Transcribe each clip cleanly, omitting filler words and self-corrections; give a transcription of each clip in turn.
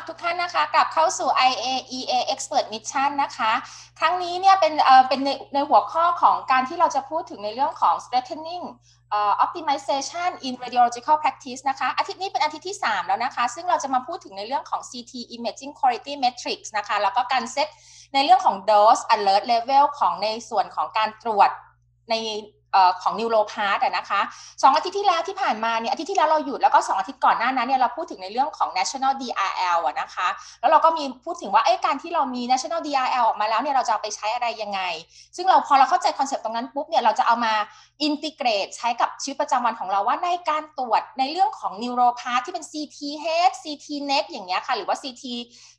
มัครทุกท่านนะคะกลับเข้าสู่ IAEA Expert Mission นะคะครั้งนี้เนี่ยเป็นในหัวข้อของการที่เราจะพูดถึงในเรื่องของ strengthening optimization in radiological practice นะคะอาทิตย์นี้เป็นอาทิตย์ที่3แล้วนะคะซึ่งเราจะมาพูดถึงในเรื่องของ CT imaging quality metrics นะคะแล้วก็การเซตในเรื่องของ dose alert level ของในส่วนของการตรวจในของ neuropath นะคะ2 อาทิตย์ที่แล้วที่ผ่านมาเนี่ยอาทิตย์ที่แล้วเราหยุดแล้วก็2 อาทิตย์ก่อนหน้านั้นเนี่ยเราพูดถึงในเรื่องของ national DRL นะคะแล้วเราก็มีพูดถึงว่าการที่เรามี national DRL ออกมาแล้วเนี่ยเราจะเอาไปใช้อะไรยังไงซึ่งพอเราเข้าใจคอนเซ็ปต์ตรงนั้นปุ๊บเนี่ยเราจะเอามาอินทิเกรตใช้กับชีวิตประจำวันของเราว่าในการตรวจในเรื่องของ neuropath ที่เป็น CT head CT neck อย่างเงี้ยค่ะหรือว่า CT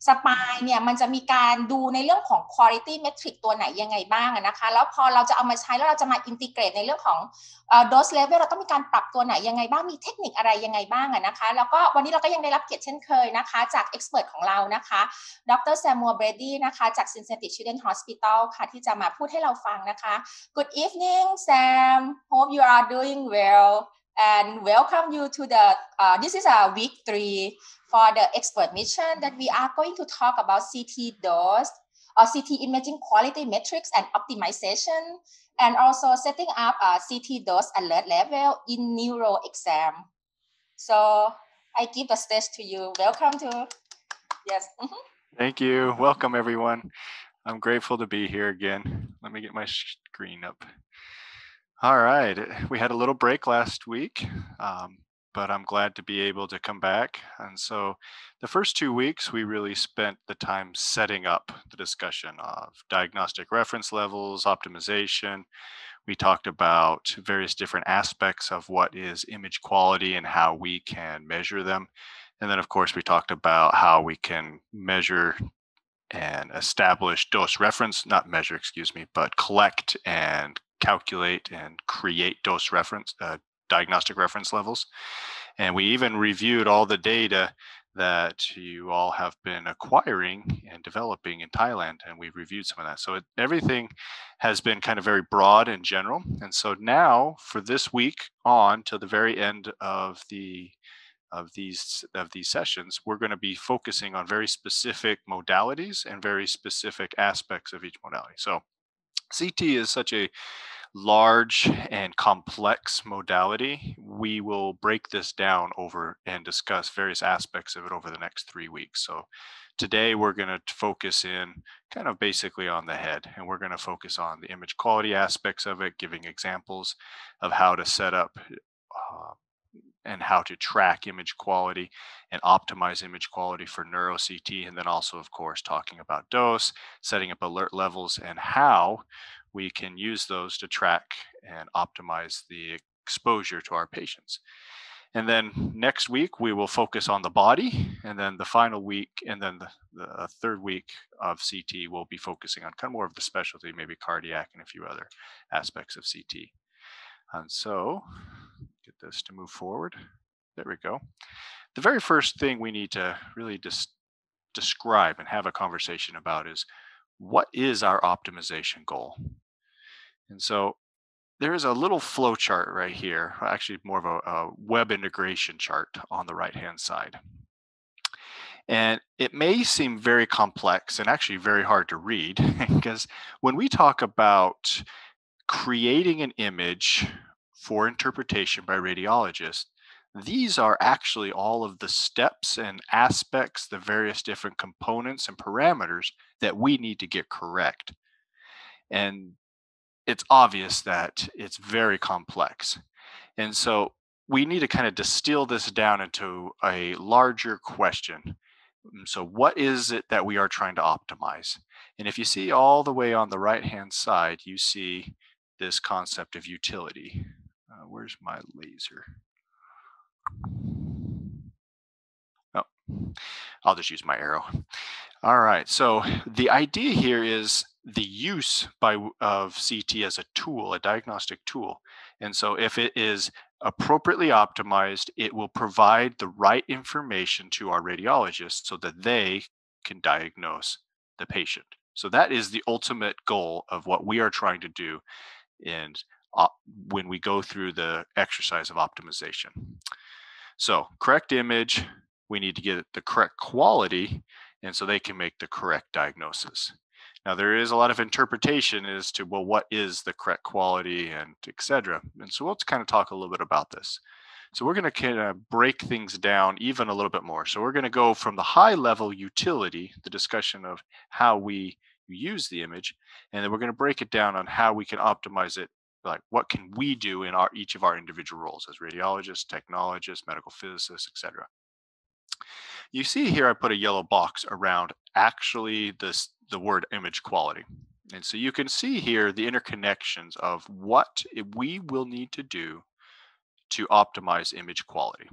spine เนี่ยมันจะมีการดูในเรื่องของ quality metric ตัวไหนยังไงบ้างนะคะแล้วพอเราจะเอามาใช้แล้วเราจะมาอินทิเกรตในเรื่องของdose level เราต้องมีการปรับตัวไหนยังไงบ้างมีเทคนิคอะไรยังไงบ้างนะคะแล้วก็วันนี้เราก็ยังได้รับเกียรติเช่นเคยนะคะจาก expert ของเรานะคะดร. L Brady นะคะจาก Cincinnati Children's Hospital ค่ะที่จะมาพูดให้เราฟังนะคะ Good evening Sam hope you are doing well and welcome you to the this is week 3 for the expert mission that we are going to talk about CT dose or CT imaging quality metrics and optimization and also setting up a CT dose alert level in neuro exam. So I give the stage to you. Welcome to, yes. Thank you. Welcome, everyone. I'm grateful to be here again. Let me get my screen up. All right. We had a little break last week, but I'm glad to be able to come back. And so the first 2 weeks, we really spent the time setting up the discussion of diagnostic reference levels, optimization. We talked about various different aspects of what is image quality and how we can measure them. And then, of course, we talked about how we can measure and establish dose reference, not measure, excuse me, but collect and calculate and create dose reference, diagnostic reference levels. And we even reviewed all the data that you all have been acquiring and developing in Thailand, and we've reviewed some of that. So everything has been kind of very broad and general. And so now for this week on to the very end of these sessions, we're going to be focusing on very specific modalities and very specific aspects of each modality. So CT is such a large and complex modality. We will break this down over and discuss various aspects of it over the next 3 weeks. So today we're going to focus in kind of basically on the head, and we're going to focus on the image quality aspects of it, giving examples of how to set up and how to track image quality and optimize image quality for neuro CT. And then also, of course, talking about dose, setting up alert levels, and how we can use those to track and optimize the exposure to our patients. And then next week, we will focus on the body. And then the final week, and then the third week of CT, we'll be focusing on kind of more of the specialty, maybe cardiac and a few other aspects of CT. And so get this to move forward. There we go. The very first thing we need to really describe and have a conversation about is, what is our optimization goal? And so there is a little flow chart right here, actually more of a web integration chart on the right-hand side. And it may seem very complex and actually very hard to read, because when we talk about creating an image for interpretation by radiologists, these are actually all of the steps and aspects, the various different components and parameters that we need to get correct. And it's obvious that it's very complex. And so we need to kind of distill this down into a larger question. So what is it that we are trying to optimize? And if you see all the way on the right-hand side, you see this concept of utility. Where's my laser? Oh, I'll just use my arrow. All right, so the idea here is the use of CT as a tool, a diagnostic tool. And so if it is appropriately optimized, it will provide the right information to our radiologists so that they can diagnose the patient. So that is the ultimate goal of what we are trying to do when we go through the exercise of optimization. So correct image we need to get the correct quality, and so they can make the correct diagnosis. Now, there is a lot of interpretation as to, well, what is the correct quality and et cetera. And so we'll kind of talk a little bit about this. So we're going to kind of break things down even a little bit more. So we're going to go from the high level utility, the discussion of how we use the image, and then we're going to break it down on how we can optimize it. Like, what can we do in each of our individual roles as radiologists, technologists, medical physicists, et cetera. You see here, I put a yellow box around actually the word image quality. And so you can see here the interconnections of what we will need to do to optimize image quality.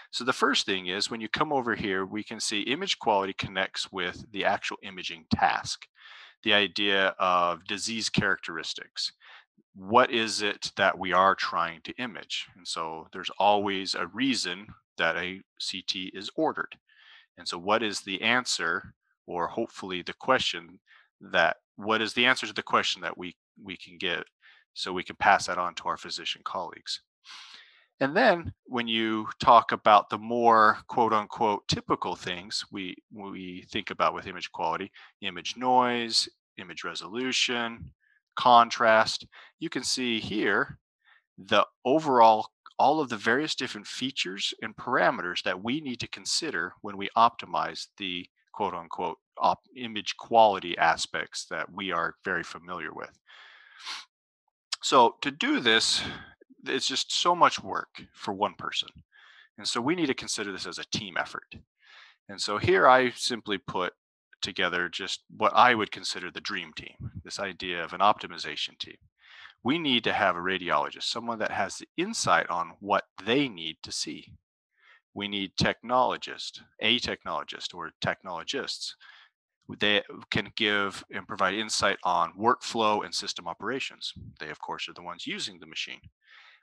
So the first thing is, when you come over here, we can see image quality connects with the actual imaging task, the idea of disease characteristics. What is it that we are trying to image? And so there's always a reason that a CT is ordered. And so what is the answer, or hopefully the question what is the answer to the question that we can get, so we can pass that on to our physician colleagues. And then when you talk about the more quote unquote typical things we think about with image quality, image noise, image resolution, contrast, you can see here the overall, all of the various different features and parameters that we need to consider when we optimize the quote unquote image quality aspects that we are very familiar with. So to do this, it's just so much work for one person. And so we need to consider this as a team effort. And so here I simply put together just what I would consider the dream team, this idea of an optimization team. We need to have a radiologist, someone that has the insight on what they need to see. We need a technologist or technologists. They can give and provide insight on workflow and system operations. They, of course, are the ones using the machine.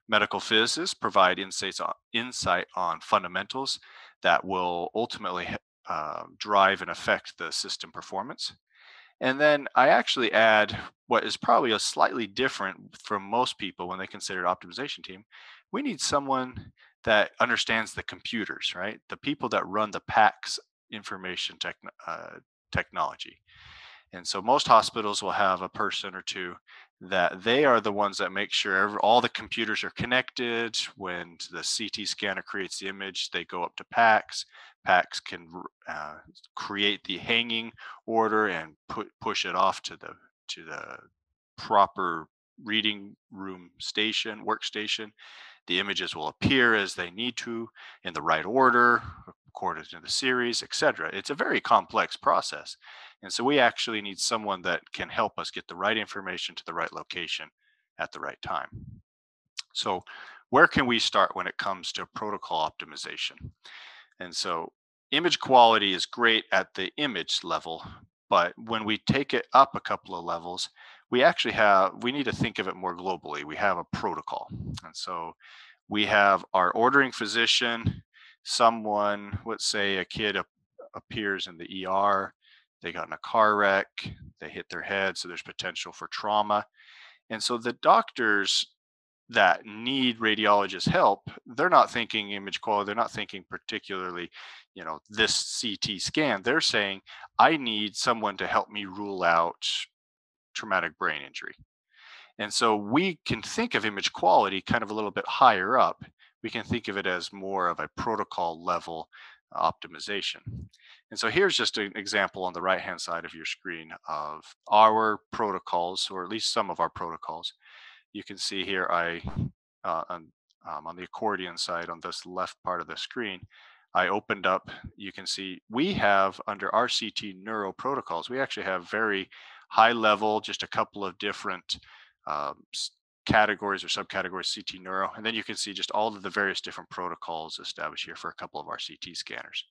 Medical physicists provide insight on fundamentals that will ultimately drive and affect the system performance. And then I actually add what is probably a slightly different from most people when they consider optimization team. We need someone that understands the computers, right? The people that run the PACS information technology. And so most hospitals will have a person or two that they are the ones that make sure all the computers are connected. When the CT scanner creates the image, they go up to PACS. PACS can create the hanging order and push it off to the proper reading room workstation. The images will appear as they need to in the right order, according to the series, etc. It's a very complex process. And so we actually need someone that can help us get the right information to the right location at the right time. So where can we start when it comes to protocol optimization? And so image quality is great at the image level, but when we take it up a couple of levels, we need to think of it more globally. We have a protocol. And so we have our ordering physician, someone, let's say a kid appears in the ER, they got in a car wreck, they hit their head, so there's potential for trauma. And so the doctors that need radiologist help, they're not thinking image quality, they're not thinking particularly, this CT scan. They're saying, I need someone to help me rule out traumatic brain injury. And so we can think of image quality kind of a little bit higher up. We can think of it as more of a protocol level optimization. And so here's just an example on the right hand side of your screen of our protocols, or at least some of our protocols. You can see here on the accordion side on this left part of the screen, I opened up, you can see we have under our CT neuro protocols, we actually have very high level, just a couple of different categories or subcategories, CT neuro. And then you can see just all of the various different protocols established here for a couple of our CT scanners.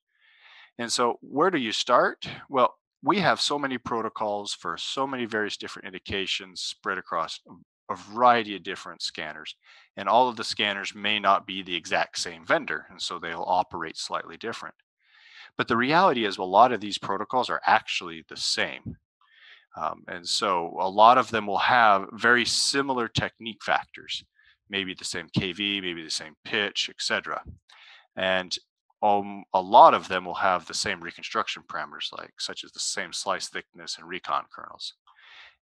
And so where do you start? Well, we have so many protocols for so many various different indications spread across a variety of different scanners. And all of the scanners may not be the exact same vendor, and so they'll operate slightly different. But the reality is a lot of these protocols are actually the same. And so a lot of them will have very similar technique factors, maybe the same KV, maybe the same pitch, etc. And a lot of them will have the same reconstruction parameters, such as the same slice thickness and recon kernels.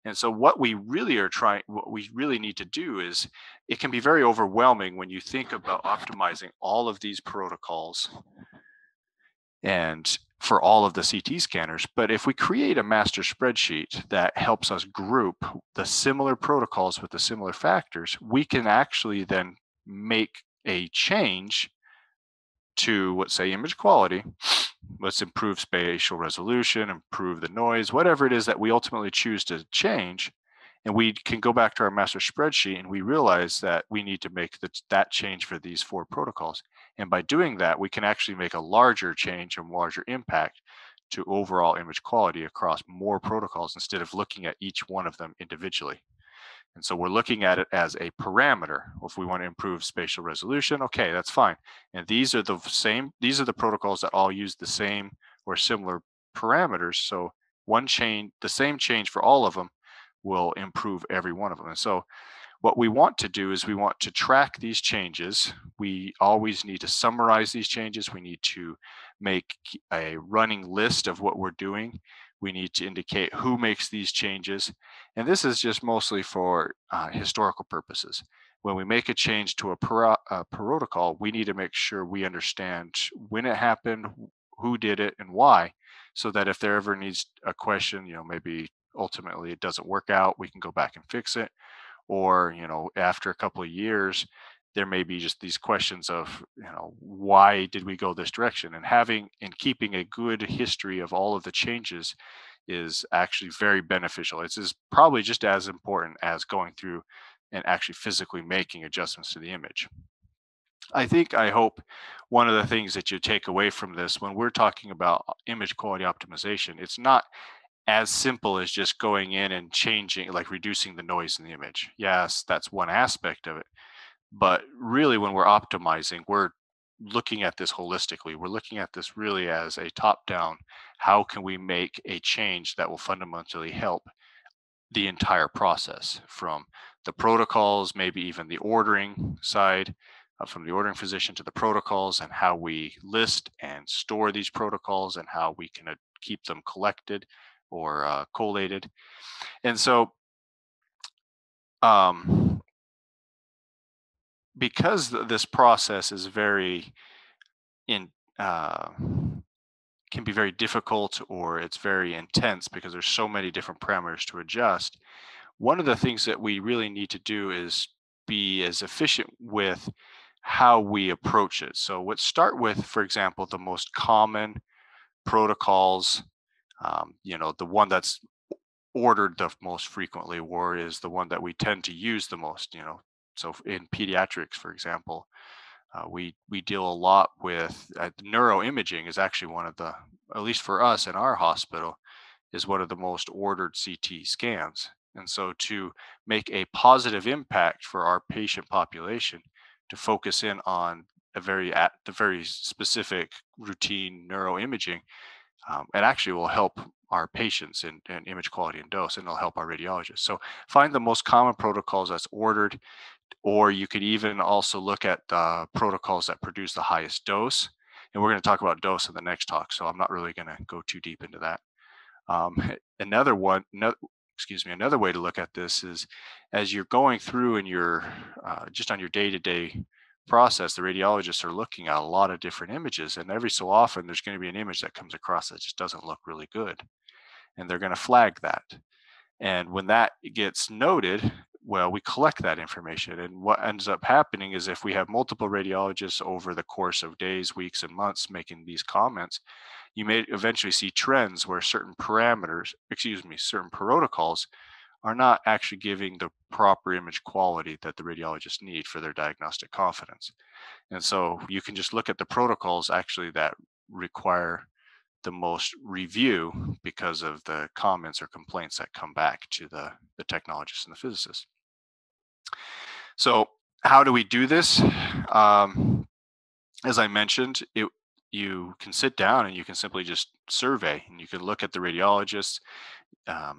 And so what we really need to do is, it can be very overwhelming when you think about optimizing all of these protocols and for all of the CT scanners. But if we create a master spreadsheet that helps us group the similar protocols with the similar factors, we can actually then make a change to, let's say, image quality. Let's improve spatial resolution, improve the noise, whatever it is that we ultimately choose to change. And we can go back to our master spreadsheet and we realize that we need to make that change for these 4 protocols. And by doing that, we can actually make a larger change and larger impact to overall image quality across more protocols instead of looking at each one of them individually. And so we're looking at it as a parameter. If we want to improve spatial resolution, okay, that's fine. And these are the protocols that all use the same or similar parameters. So the same change for all of them will improve every one of them. And so what we want to do is we want to track these changes. We always need to summarize these changes. We need to make a running list of what we're doing. We need to indicate who makes these changes. And this is just mostly for historical purposes. When we make a change to a protocol, we need to make sure we understand when it happened, who did it, and why, so that if there ever needs a question, maybe ultimately it doesn't work out, we can go back and fix it. Or, after a couple of years, there may be just these questions of, why did we go this direction? And keeping a good history of all of the changes is actually very beneficial. It's probably just as important as going through and actually physically making adjustments to the image. I hope one of the things that you take away from this, when we're talking about image quality optimization, it's not as simple as just going in and changing, like reducing the noise in the image. Yes, that's one aspect of it. But really, when we're optimizing, we're looking at this holistically. We're looking at this really as a top down. How can we make a change that will fundamentally help the entire process, from the protocols, maybe even the ordering side, from the ordering physician to the protocols, and how we list and store these protocols, and how we can keep them collected or collated. And so, because this process is very in can be very difficult, or it's very intense because there's so many different parameters to adjust, one of the things that we really need to do is be as efficient with how we approach it. So let's start with, for example, the most common protocols. The one that's ordered the most frequently, or is the one that we tend to use the most. So in pediatrics, for example, we deal a lot with neuroimaging. Is actually one of the, at least for us in our hospital, is one of the most ordered CT scans. And so to make a positive impact for our patient population, to focus in on the very specific routine neuroimaging, it actually will help our patients in image quality and dose, and it'll help our radiologists. So find the most common protocols that's ordered, or you could even also look at the protocols that produce the highest dose. And we're going to talk about dose in the next talk, so I'm not really going to go too deep into that. Another way to look at this is, as you're going through and you're just on your day-to-day process, the radiologists are looking at a lot of different images, and every so often there's going to be an image that comes across that just doesn't look really good, and they're going to flag that. And when that gets noted, well, we collect that information. And what ends up happening is, if we have multiple radiologists over the course of days, weeks, and months making these comments, you may eventually see trends where certain protocols are not actually giving the proper image quality that the radiologists need for their diagnostic confidence. And so you can just look at the protocols actually that require the most review because of the comments or complaints that come back to the technologists and the physicists. So how do we do this? As I mentioned, you can sit down and you can simply just survey, and you can look at the radiologists.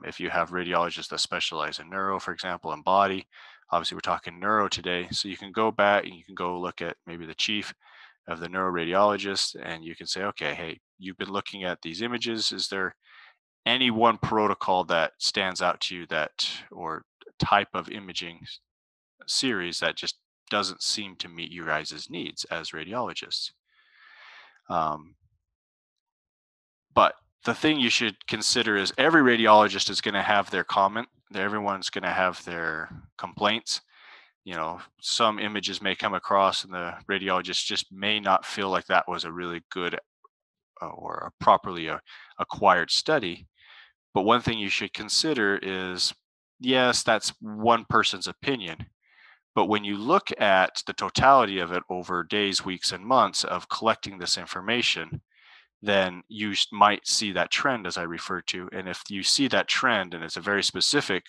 If you have radiologists that specialize in neuro, for example, and body, obviously we're talking neuro today. So you can go back and you can go look at maybe the chief of the neuroradiologist, and you can say, okay, hey, you've been looking at these images. Is there any one protocol that stands out to you, that or type of imaging series that just doesn't seem to meet you guys' needs as radiologists? Um, but the thing you should consider is every radiologist is going to have their comment. Everyone's going to have their complaints. Some images may come across and the radiologist just may not feel like that was a really good or a properly acquired study. But one thing you should consider is, yes, that's one person's opinion. But when you look at the totality of it over days, weeks, and months of collecting this information, then you might see that trend as I referred to. And if you see that trend and it's a very specific,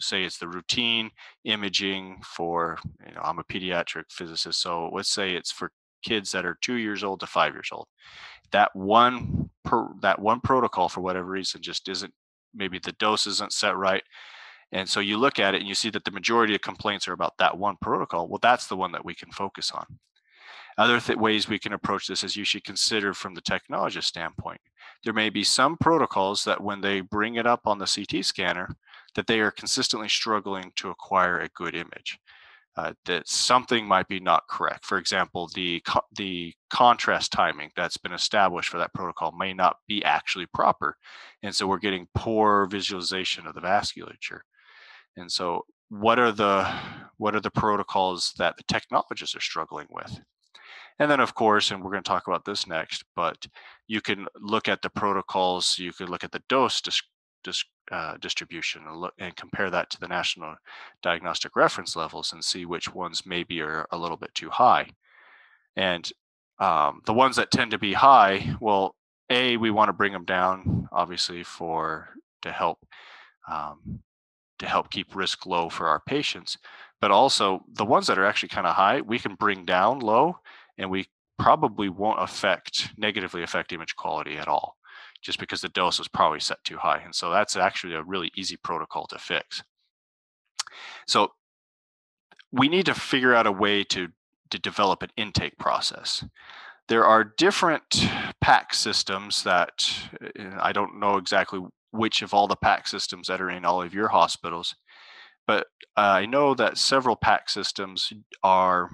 say it's the routine imaging for, I'm a pediatric physicist, so let's say it's for kids that are 2 years old to 5 years old. That one protocol, for whatever reason, just isn't, maybe the dose isn't set right. And so you look at it and you see that the majority of complaints are about that one protocol. Well, that's the one that we can focus on. Other ways we can approach this is you should consider from the technologist standpoint. There may be some protocols that when they bring it up on the CT scanner, that they are consistently struggling to acquire a good image. That something might be not correct. For example, the contrast timing that's been established for that protocol may not be actually proper. And so we're getting poor visualization of the vasculature. And so what are the protocols that the technologists are struggling with? And then, of course, and we're going to talk about this next, but you can look at the protocols, you could look at the dose distribution and compare that to the national diagnostic reference levels and see which ones maybe are a little bit too high. And the ones that tend to be high, well, we want to bring them down, obviously, to help keep risk low for our patients. But also the ones that are actually kind of high, we can bring down low, and we probably won't negatively affect image quality at all, just because the dose is probably set too high. And so that's actually a really easy protocol to fix. So we need to figure out a way to develop an intake process. There are different PAC systems that I don't know exactly which of all the PAC systems that are in all of your hospitals, but I know that several PAC systems are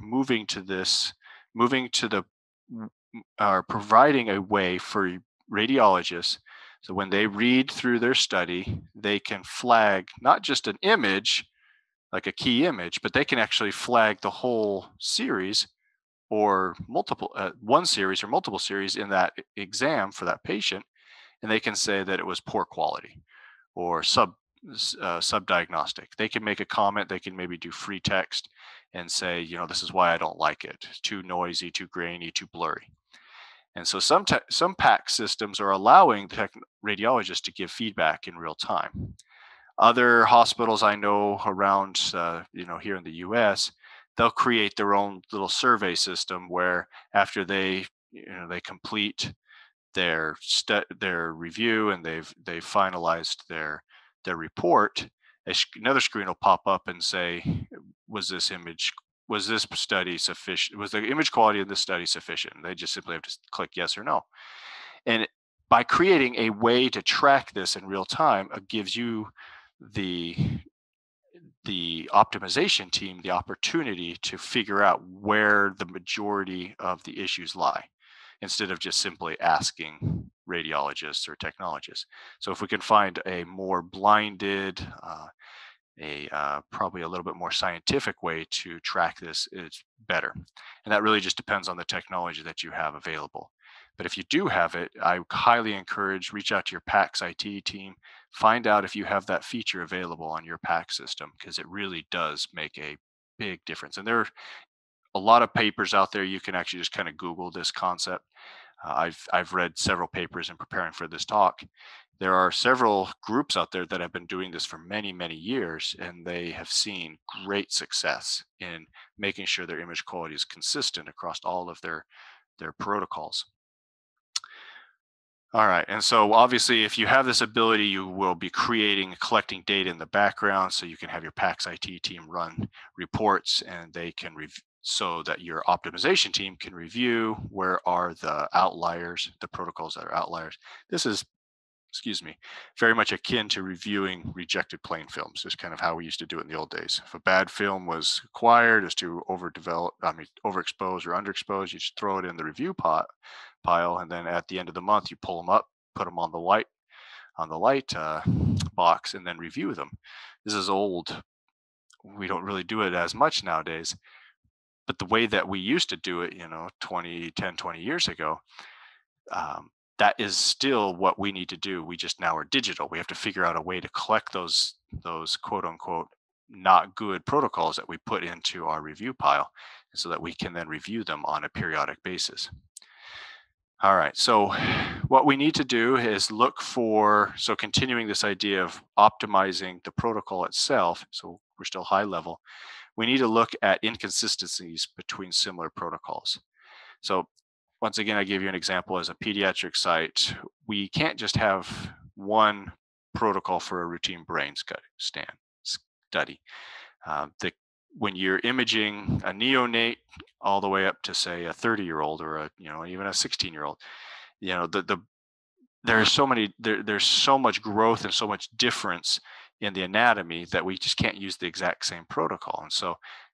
are providing a way for radiologists. So when they read through their study, they can flag not just an image, like a key image, but they can actually flag the whole series or one series or multiple series in that exam for that patient. And they can say that it was poor quality or subdiagnostic. They can make a comment. They can maybe do free text and say, this is why I don't like it. It's too noisy, too grainy, too blurry. And so some PAC systems are allowing the radiologists to give feedback in real time. Other hospitals I know around, here in the U.S., they'll create their own little survey system where after they complete their review and they've finalized their report, another screen will pop up and say, was this study sufficient? Was the image quality of this study sufficient? They just simply have to click yes or no. And by creating a way to track this in real time, it gives you the optimization team the opportunity to figure out where the majority of the issues lie, instead of just simply asking radiologists or technologists. So if we can find a more blinded, probably a little bit more scientific way to track this, it's better. And that really just depends on the technology that you have available. But if you do have it, I highly encourage, reach out to your PACS IT team, find out if you have that feature available on your PAC system, because it really does make a big difference. And there are a lot of papers out there. You can actually just kind of Google this concept. I've read several papers in preparing for this talk. There are several groups out there that have been doing this for many, many years, and they have seen great success in making sure their image quality is consistent across all of their protocols. All right, and so obviously if you have this ability, you will be collecting data in the background, so you can have your PACS IT team run reports and they can so that your optimization team can review where are the outliers, the protocols that are outliers. This is, excuse me, very much akin to reviewing rejected plain films. Is kind of how we used to do it in the old days. If a bad film was acquired as to overexposed or underexposed, you just throw it in the review pile, and then at the end of the month, you pull them up, put them on the light box, and then review them. This is old. We don't really do it as much nowadays, but the way that we used to do it, 20 years ago, um, that is still what we need to do. We just now are digital. We have to figure out a way to collect those quote unquote not good protocols that we put into our review pile so that we can then review them on a periodic basis. All right, so what we need to do is look for, so continuing this idea of optimizing the protocol itself, so we're still high level, we need to look at inconsistencies between similar protocols. So once again, I gave you an example as a pediatric site. We can't just have one protocol for a routine brain study. When you're imaging a neonate all the way up to say a 30-year-old or even a 16-year-old, there's so much growth and so much difference in the anatomy that we just can't use the exact same protocol. And so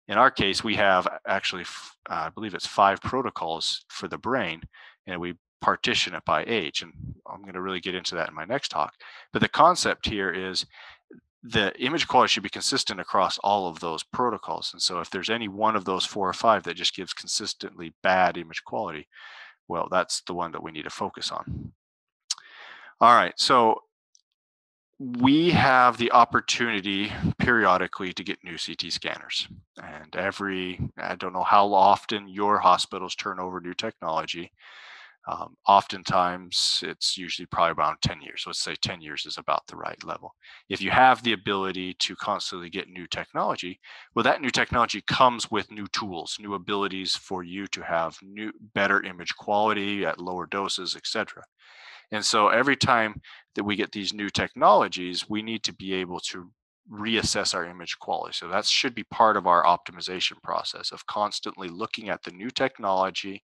in our case, we have actually, I believe it's 5 protocols for the brain, and we partition it by age. And I'm going to really get into that in my next talk. But the concept here is the image quality should be consistent across all of those protocols. And so if there's any one of those 4 or 5 that just gives consistently bad image quality, well, that's the one that we need to focus on. All right, so we have the opportunity periodically to get new CT scanners. And I don't know how often your hospitals turn over new technology. Oftentimes, it's usually probably around 10 years. Let's say 10 years is about the right level. If you have the ability to constantly get new technology, well, that new technology comes with new tools, new abilities for you to have better image quality at lower doses, etc. And so every time that we get these new technologies, we need to be able to reassess our image quality. So that should be part of our optimization process of constantly looking at the new technology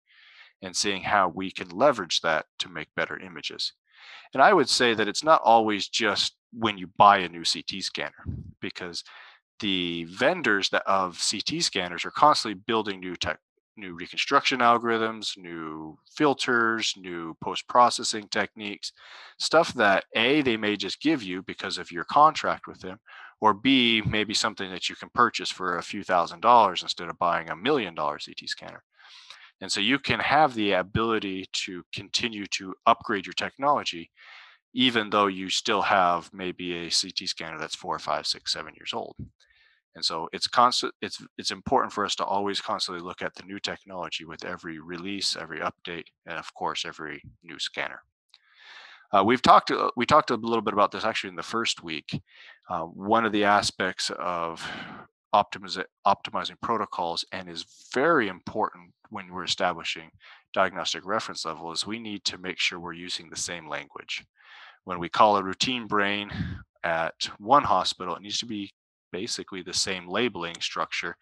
and seeing how we can leverage that to make better images. And I would say that it's not always just when you buy a new CT scanner, because the vendors of CT scanners are constantly building new reconstruction algorithms, new filters, new post-processing techniques, stuff that A, they may just give you because of your contract with them, or B, maybe something that you can purchase for a few $1,000s instead of buying $1 million CT scanner. And so you can have the ability to continue to upgrade your technology, even though you still have maybe a CT scanner that's 4, 5, 6, 7 years old. And so it's important for us to always constantly look at the new technology with every release, every update, and of course, every new scanner. We talked a little bit about this actually in the first week. One of the aspects of optimizing protocols, and is very important when we're establishing diagnostic reference level, is we need to make sure we're using the same language. When we call a routine brain at one hospital, it needs to be basically the same labeling structure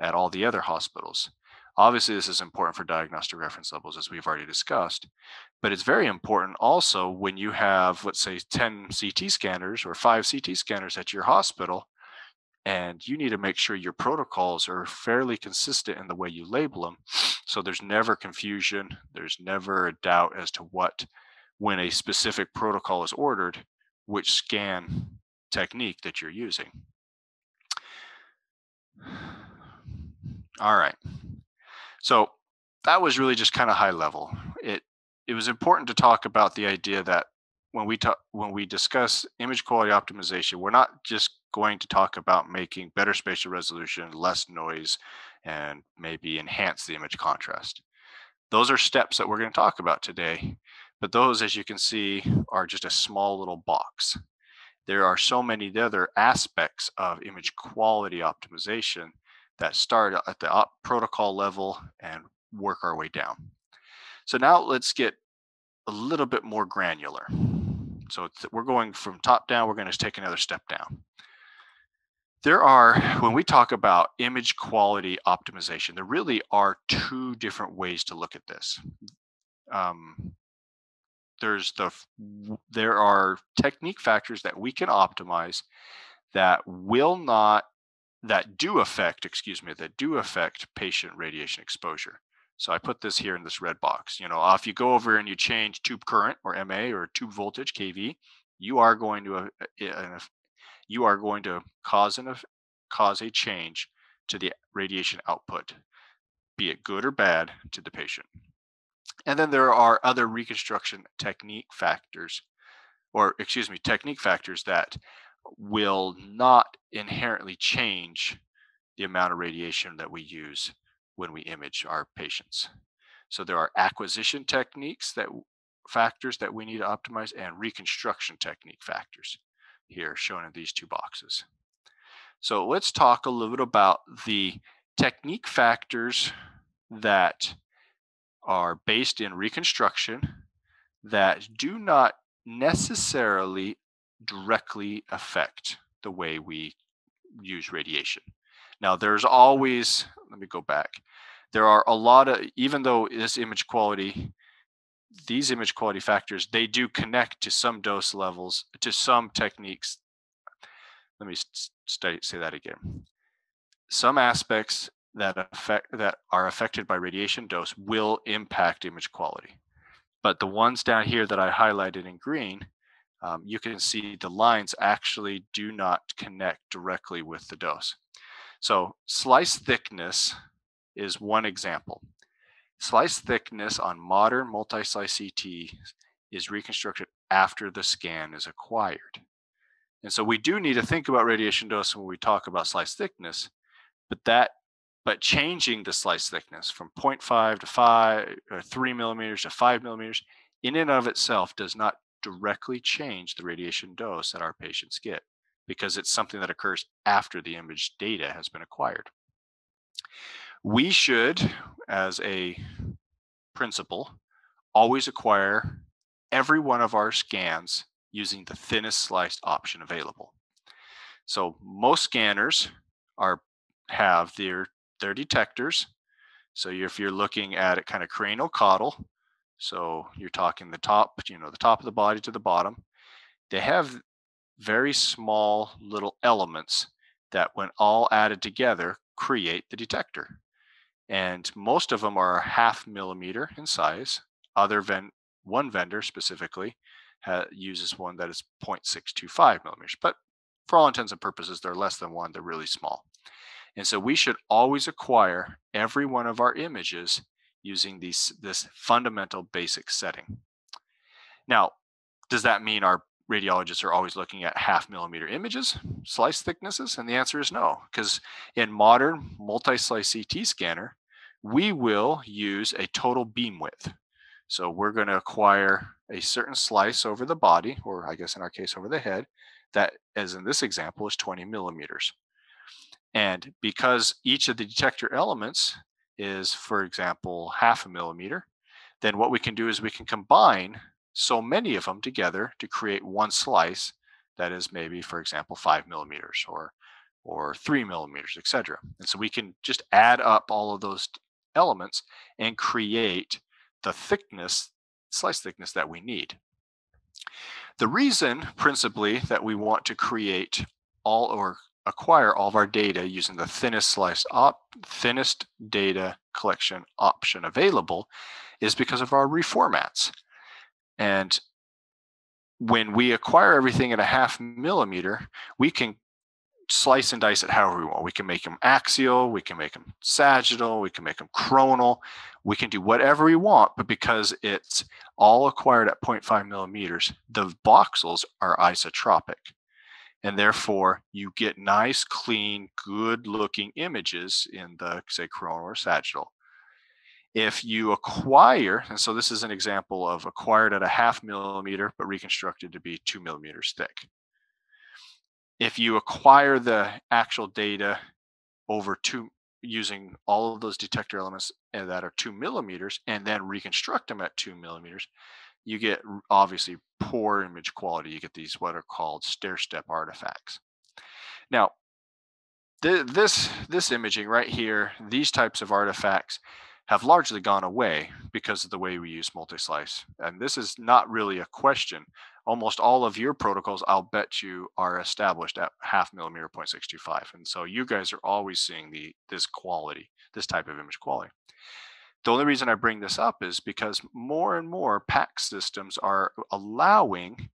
at all the other hospitals. Obviously, this is important for diagnostic reference levels, as we've already discussed, but it's very important also when you have, let's say, 10 CT scanners or 5 CT scanners at your hospital, and you need to make sure your protocols are fairly consistent in the way you label them, so there's never confusion, there's never a doubt as to when a specific protocol is ordered, which scan technique that you're using. All right. So that was really just kind of high level. It was important to talk about the idea that when we discuss image quality optimization, we're not just going to talk about making better spatial resolution, less noise, and maybe enhance the image contrast. Those are steps that we're going to talk about today, but those, as you can see, are just a small little box. There are so many other aspects of image quality optimization that start at the protocol level and work our way down. So now let's get a little bit more granular. So we're going from top down, we're going to take another step down. when we talk about image quality optimization, there really are two different ways to look at this. There are technique factors that we can optimize that do affect patient radiation exposure. So I put this here in this red box. If you go over and you change tube current or MA or tube voltage kV, you are going to cause a change to the radiation output, be it good or bad, to the patient. And then there are other reconstruction technique factors that will not inherently change the amount of radiation that we use when we image our patients. So there are acquisition factors that we need to optimize, and reconstruction technique factors here shown in these two boxes. So let's talk a little bit about the technique factors that are based in reconstruction that do not necessarily directly affect the way we use radiation. Now, let me go back. There are a lot of, even though these image quality factors, they do connect to some dose levels, to some techniques. Let me say that again. Some aspects that are affected by radiation dose will impact image quality. But the ones down here that I highlighted in green, you can see the lines actually do not connect directly with the dose. So slice thickness is one example. Slice thickness on modern multi-slice CT is reconstructed after the scan is acquired. And so we do need to think about radiation dose when we talk about slice thickness, but changing the slice thickness from 0.5 to 5 or 3 millimeters to 5 millimeters in and of itself does not directly change the radiation dose that our patients get, because it's something that occurs after the image data has been acquired. We should, as a principle, always acquire every one of our scans using the thinnest sliced option available. So most scanners have their detectors. So if you're looking at it kind of cranial caudal, so you're talking the top of the body to the bottom, they have very small little elements that, when all added together, create the detector. And most of them are 0.5 millimeter in size. One vendor specifically uses one that is 0.625 millimeters, but for all intents and purposes, they're less than one. They're really small. And so we should always acquire every one of our images using this fundamental basic setting. Now, does that mean our radiologists are always looking at 0.5 millimeter images, slice thicknesses? And the answer is no, because in modern multi-slice CT scanner, we will use a total beam width. So we're going to acquire a certain slice over the body, or I guess in our case over the head, that, as in this example, is 20 millimeters. And because each of the detector elements is, for example, 0.5 millimeter, then what we can do is we can combine so many of them together to create one slice that is maybe, for example, 5 millimeters or 3 millimeters, etc. And so we can just add up all of those elements and create the slice thickness that we need. The reason, principally, that we want to create acquire all of our data using the thinnest data collection option available is because of our reformats. And when we acquire everything at 0.5 millimeter, we can slice and dice it however we want. We can make them axial, we can make them sagittal, we can make them coronal, we can do whatever we want, but because it's all acquired at 0.5 millimeters, the voxels are isotropic. And therefore, you get nice, clean, good-looking images in the, say, coronal or sagittal. If you acquire, and so this is an example of acquired at 0.5 millimeter, but reconstructed to be 2 millimeters thick. If you acquire the actual data using all of those detector elements that are 2 millimeters and then reconstruct them at 2 millimeters, you get obviously poor image quality. You get these what are called stair-step artifacts. Now, this imaging right here, these types of artifacts have largely gone away because of the way we use multi-slice. And this is not really a question. Almost all of your protocols, I'll bet you, are established at 0.5 millimeter 0.625. And so you guys are always seeing this quality, this type of image quality. The only reason I bring this up is because more and more PACS systems are allowing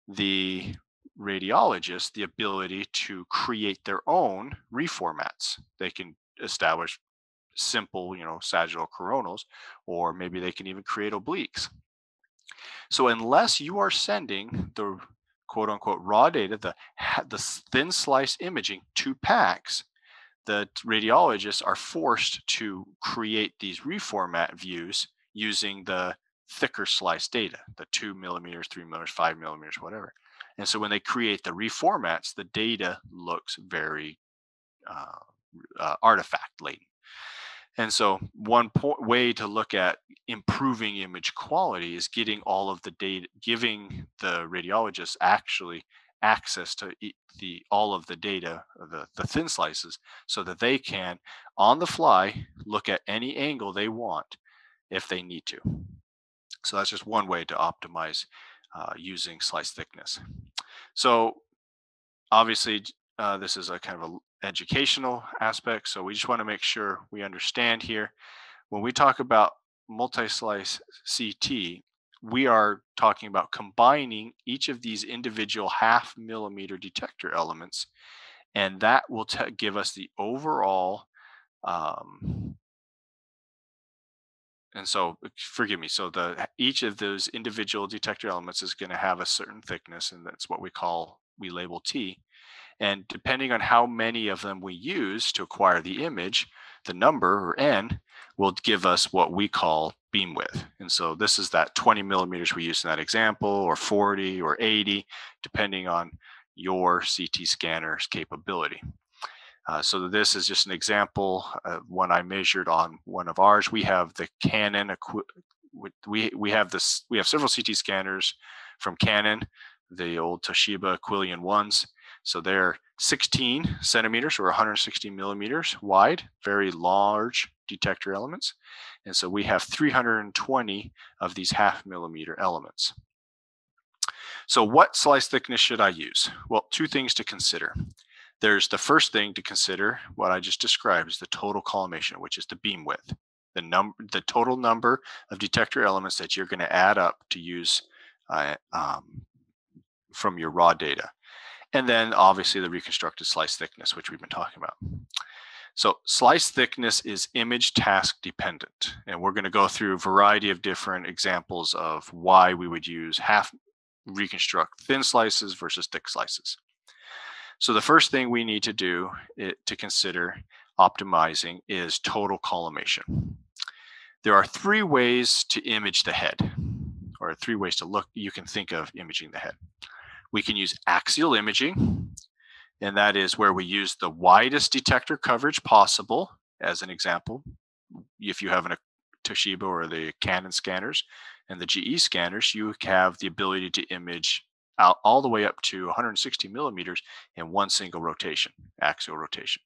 the radiologists the ability to create their own reformats. They can establish simple, sagittal coronals, or maybe they can even create obliques. So unless you are sending the quote unquote raw data, the thin slice imaging to PACS, the radiologists are forced to create these reformat views using the thicker slice data, the 2 millimeters, 3 millimeters, 5 millimeters, whatever. And so when they create the reformats, the data looks very artifact laden. And so one way to look at improving image quality is getting all of the data, giving the radiologists actually access to all of the data, the thin slices, so that they can, on the fly, look at any angle they want if they need to. So that's just one way to optimize using slice thickness. So obviously, this is a kind of an educational aspect. So we just want to make sure we understand here. When we talk about multi-slice CT, we are talking about combining each of these individual 0.5 millimeter detector elements, and that will give us the overall. And so, forgive me. So each of those individual detector elements is going to have a certain thickness, and that's what we label T. And depending on how many of them we use to acquire the image, the number, or N, will give us what we call beam width. And so this is that 20 millimeters we used in that example, or 40 or 80, depending on your CT scanner's capability. So this is just an example of one I measured on one of ours. We have the Canon, we have several CT scanners from Canon, the old Toshiba Aquilion ones. So they're 16 centimeters or 160 millimeters wide, very large detector elements. And so we have 320 of these 0.5 millimeter elements. So what slice thickness should I use? Well, two things to consider. There's the first thing to consider, what I just described, is the total collimation, which is the beam width, the total number of detector elements that you're going to add up to use from your raw data. And then obviously the reconstructed slice thickness, which we've been talking about. So slice thickness is image task dependent. And we're going to go through a variety of different examples of why we would use reconstruct thin slices versus thick slices. So the first thing we need to do to consider optimizing is total collimation. There are three ways to image the head, or three ways to look you can think of imaging the head. We can use axial imaging, and that is where we use the widest detector coverage possible. As an example, if you have a Toshiba or the Canon scanners and the GE scanners, you have the ability to image out all the way up to 160 millimeters in one single rotation, axial rotation.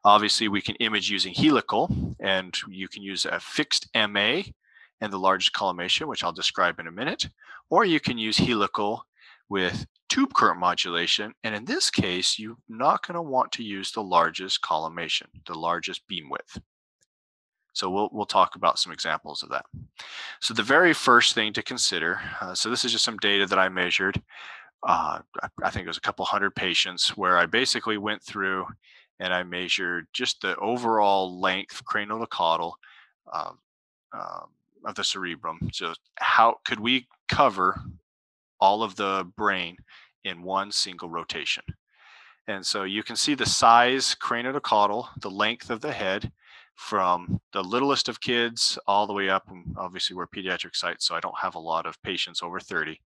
Obviously, we can image using helical, and you can use a fixed MA and the largest collimation, which I'll describe in a minute, or you can use helical with tube current modulation. And in this case, you're not going to want to use the largest collimation, the largest beam width. So we'll talk about some examples of that. So the very first thing to consider, so this is just some data that I measured. I think it was a couple hundred patients where I basically went through and I measured just the overall length, cranial to caudal, of the cerebrum. So how could we cover all of the brain in one single rotation? And so you can see the size, cranial to caudal, the length of the head, from the littlest of kids all the way up. And obviously, we're pediatric sites, so I don't have a lot of patients over 30.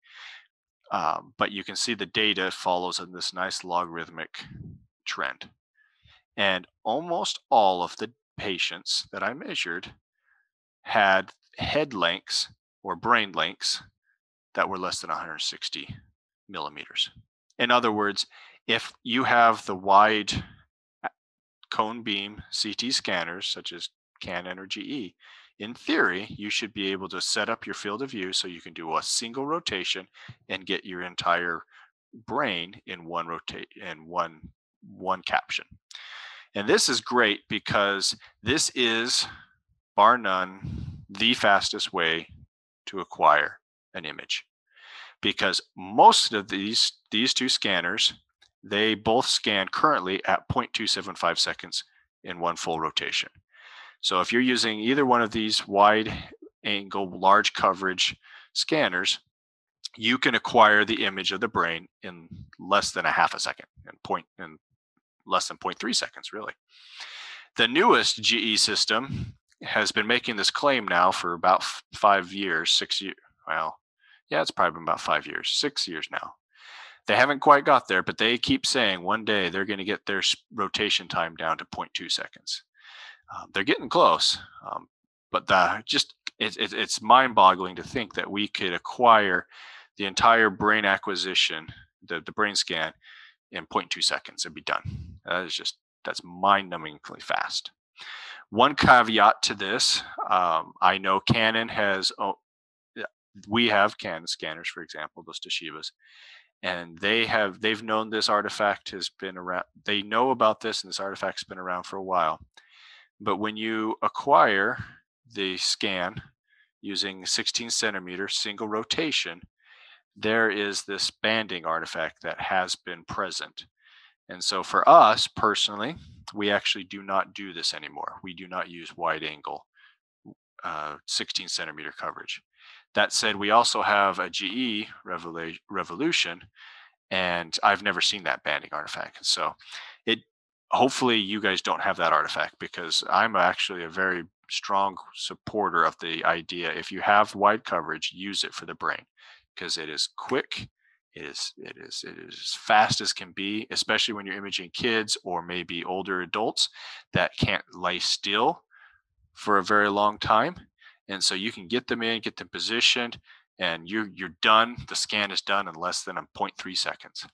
But you can see the data follows in this nice logarithmic trend. And almost all of the patients that I measured had head lengths or brain lengths that were less than 160 millimeters. In other words, if you have the wide cone beam CT scanners, such as Canon or GE, in theory, you should be able to set up your field of view so you can do a single rotation and get your entire brain in one caption. And this is great because this is, bar none, the fastest way to acquire an image. Because most of these two scanners, they both scan currently at 0.275 seconds in one full rotation. So if you're using either one of these wide angle, large coverage scanners, you can acquire the image of the brain in less than a half a second, in less than 0.3 seconds, really. The newest GE system has been making this claim now for about 5 years, 6 years. Well, yeah, it's probably been about 5 years, 6 years now. They haven't quite got there, but they keep saying one day they're going to get their rotation time down to 0.2 seconds. They're getting close, but it's mind-boggling to think that we could acquire the entire brain acquisition, the brain scan, in 0.2 seconds and be done. That's mind-numbingly fast. One caveat to this, I know Canon has, we have Canon scanners, for example, those Toshibas, and they've known this artifact has been around. They know about this, and this artifact's been around for a while. But when you acquire the scan using 16 centimeter single rotation, there is this banding artifact that has been present. And so for us personally, we actually do not do this anymore. We do not use wide angle 16 centimeter coverage. That said, we also have a GE Revolution, and I've never seen that banding artifact. So hopefully you guys don't have that artifact, because I'm actually a very strong supporter of the idea, if you have wide coverage, use it for the brain, because it is quick. It is as fast as can be, especially when you're imaging kids or maybe older adults that can't lay still for a very long time. And so you can get them in, get them positioned, and you're done. The scan is done in less than 0.3 seconds.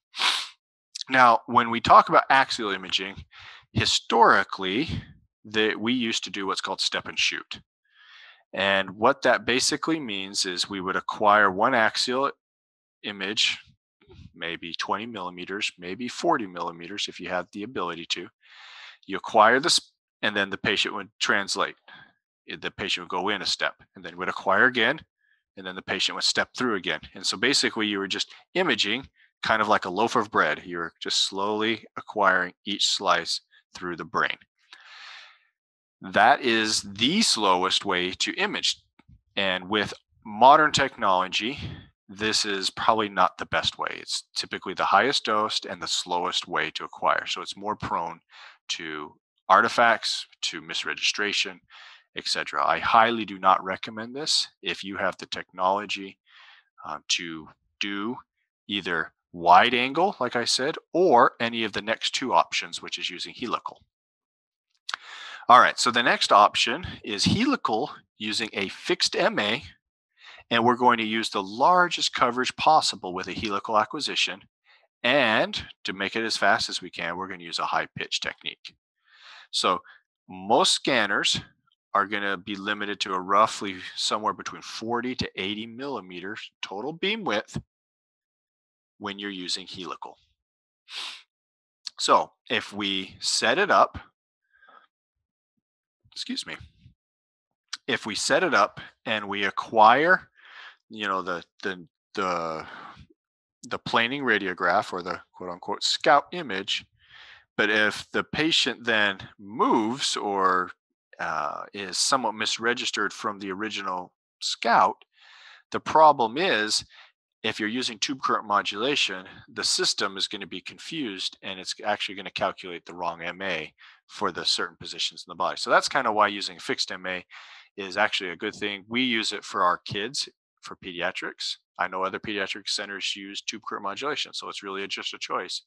Now, when we talk about axial imaging, historically, we used to do what's called step and shoot. And what that basically means is we would acquire one axial image, maybe 20 millimeters, maybe 40 millimeters if you had the ability to. You acquire this, and then the patient would translate. The patient would go in a step, and then would acquire again, and then the patient would step through again. And so basically you were just imaging kind of like a loaf of bread. You're just slowly acquiring each slice through the brain. That is the slowest way to image. And with modern technology, this is probably not the best way. It's typically the highest dose and the slowest way to acquire. So it's more prone to artifacts, to misregistration, etc. I highly do not recommend this if you have the technology to do either wide angle, like I said, or any of the next two options, which is using helical. All right, so the next option is helical using a fixed MA, and we're going to use the largest coverage possible with a helical acquisition. And to make it as fast as we can, we're going to use a high pitch technique. So most scanners are going to be limited to a roughly somewhere between 40 to 80 millimeters total beam width when you're using helical. So if we set it up, if we set it up and we acquire, the planing radiograph, or the quote unquote scout image, but if the patient then moves or is somewhat misregistered from the original scout, the problem is, if you're using tube current modulation, the system is going to be confused, and it's actually going to calculate the wrong MA for the certain positions in the body. So that's kind of why using fixed MA is actually a good thing. We use it for our kids, for pediatrics. I know other pediatric centers use tube current modulation, so it's really just a choice.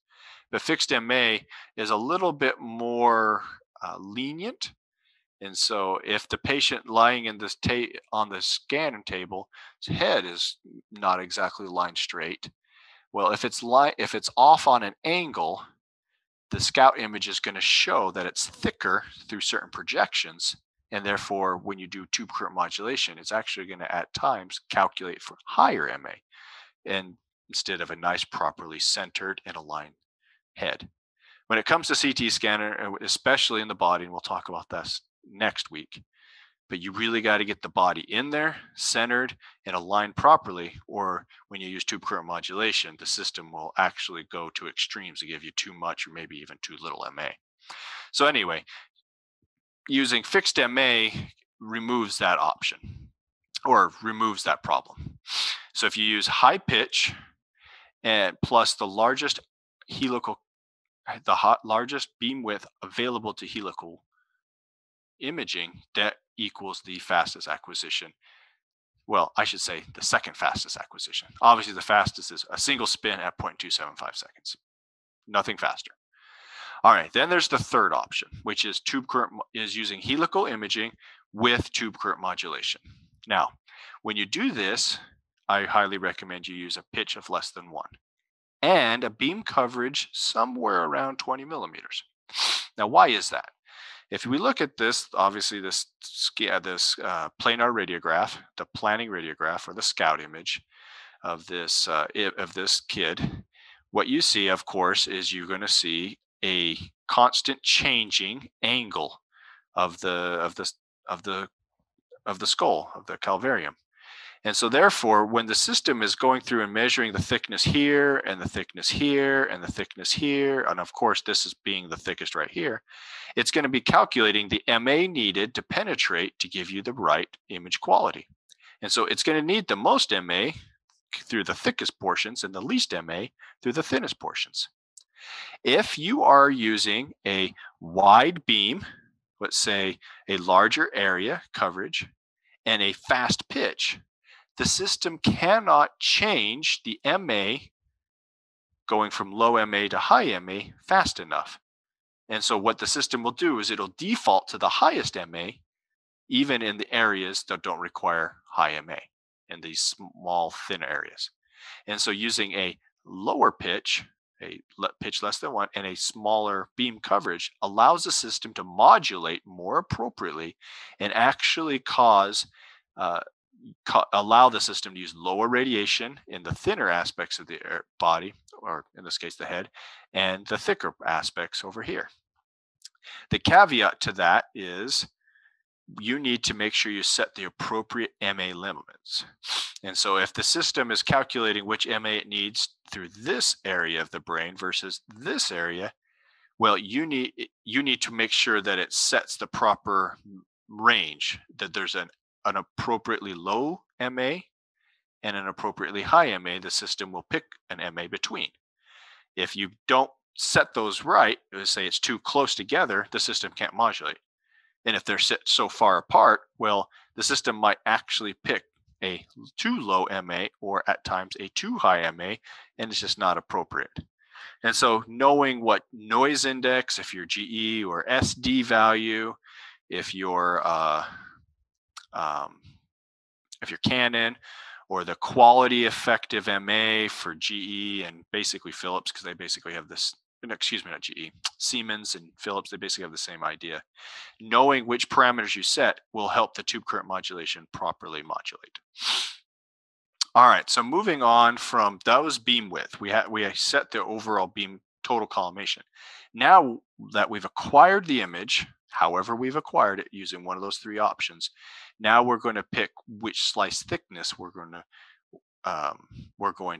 But fixed MA is a little bit more lenient. And so if the patient lying in this on the scanning table, his head is not exactly lined straight, well, if it's off on an angle, the scout image is going to show that it's thicker through certain projections. And therefore, when you do tube current modulation, it's actually going to at times calculate for higher MA, and instead of a nice, properly centered and aligned head. When it comes to CT scanner, especially in the body, and we'll talk about this next week, but you really got to get the body in there, centered, and aligned properly, or when you use tube current modulation, the system will actually go to extremes to give you too much or maybe even too little MA. So anyway, using fixed MA removes that option or removes that problem. So if you use high pitch and plus the largest largest beam width available to helical imaging, that equals the fastest acquisition. Well, I should say the second fastest acquisition. Obviously, the fastest is a single spin at 0.275 seconds. Nothing faster. All right, then there's the third option, which is using helical imaging with tube current modulation. Now, when you do this, I highly recommend you use a pitch of less than 1 and a beam coverage somewhere around 20 millimeters. Now, why is that? If we look at this, obviously this planar radiograph, the planning radiograph or the scout image of this kid, what you see, of course, is you're going to see a constant changing angle of the skull, of the calvarium. And so therefore, when the system is going through and measuring the thickness here and the thickness here and the thickness here, and of course this is being the thickest right here, it's going to be calculating the MA needed to penetrate to give you the right image quality. And so it's going to need the most MA through the thickest portions and the least MA through the thinnest portions. If you are using a wide beam, let's say a larger area coverage, and a fast pitch, the system cannot change the MA going from low MA to high MA fast enough. And so what the system will do is it'll default to the highest MA, even in the areas that don't require high MA, in these small, thin areas. And so using a lower pitch, a pitch less than 1, and a smaller beam coverage allows the system to modulate more appropriately and actually allow the system to use lower radiation in the thinner aspects of the body, or in this case the head, and the thicker aspects over here. The caveat to that is you need to make sure you set the appropriate MA limits. And so if the system is calculating which MA it needs through this area of the brain versus this area, well, you need to make sure that it sets the proper range, that there's an appropriately low MA and an appropriately high MA. The system will pick an MA between. If you don't set those right, say it's too close together, the system can't modulate. And if they're set so far apart, well, the system might actually pick a too low MA or at times a too high MA, and it's just not appropriate. And so knowing what noise index, if you're GE or SD value, if you're Canon, or the quality effective MA for GE and basically Philips, because they basically have this, excuse me, not GE, Siemens and Philips, they basically have the same idea. Knowing which parameters you set will help the tube current modulation properly modulate. All right, so moving on from, that was beam width. We set the overall beam total collimation. Now that we've acquired the image, however we've acquired it using one of those 3 options, now we're going to pick which slice thickness we're going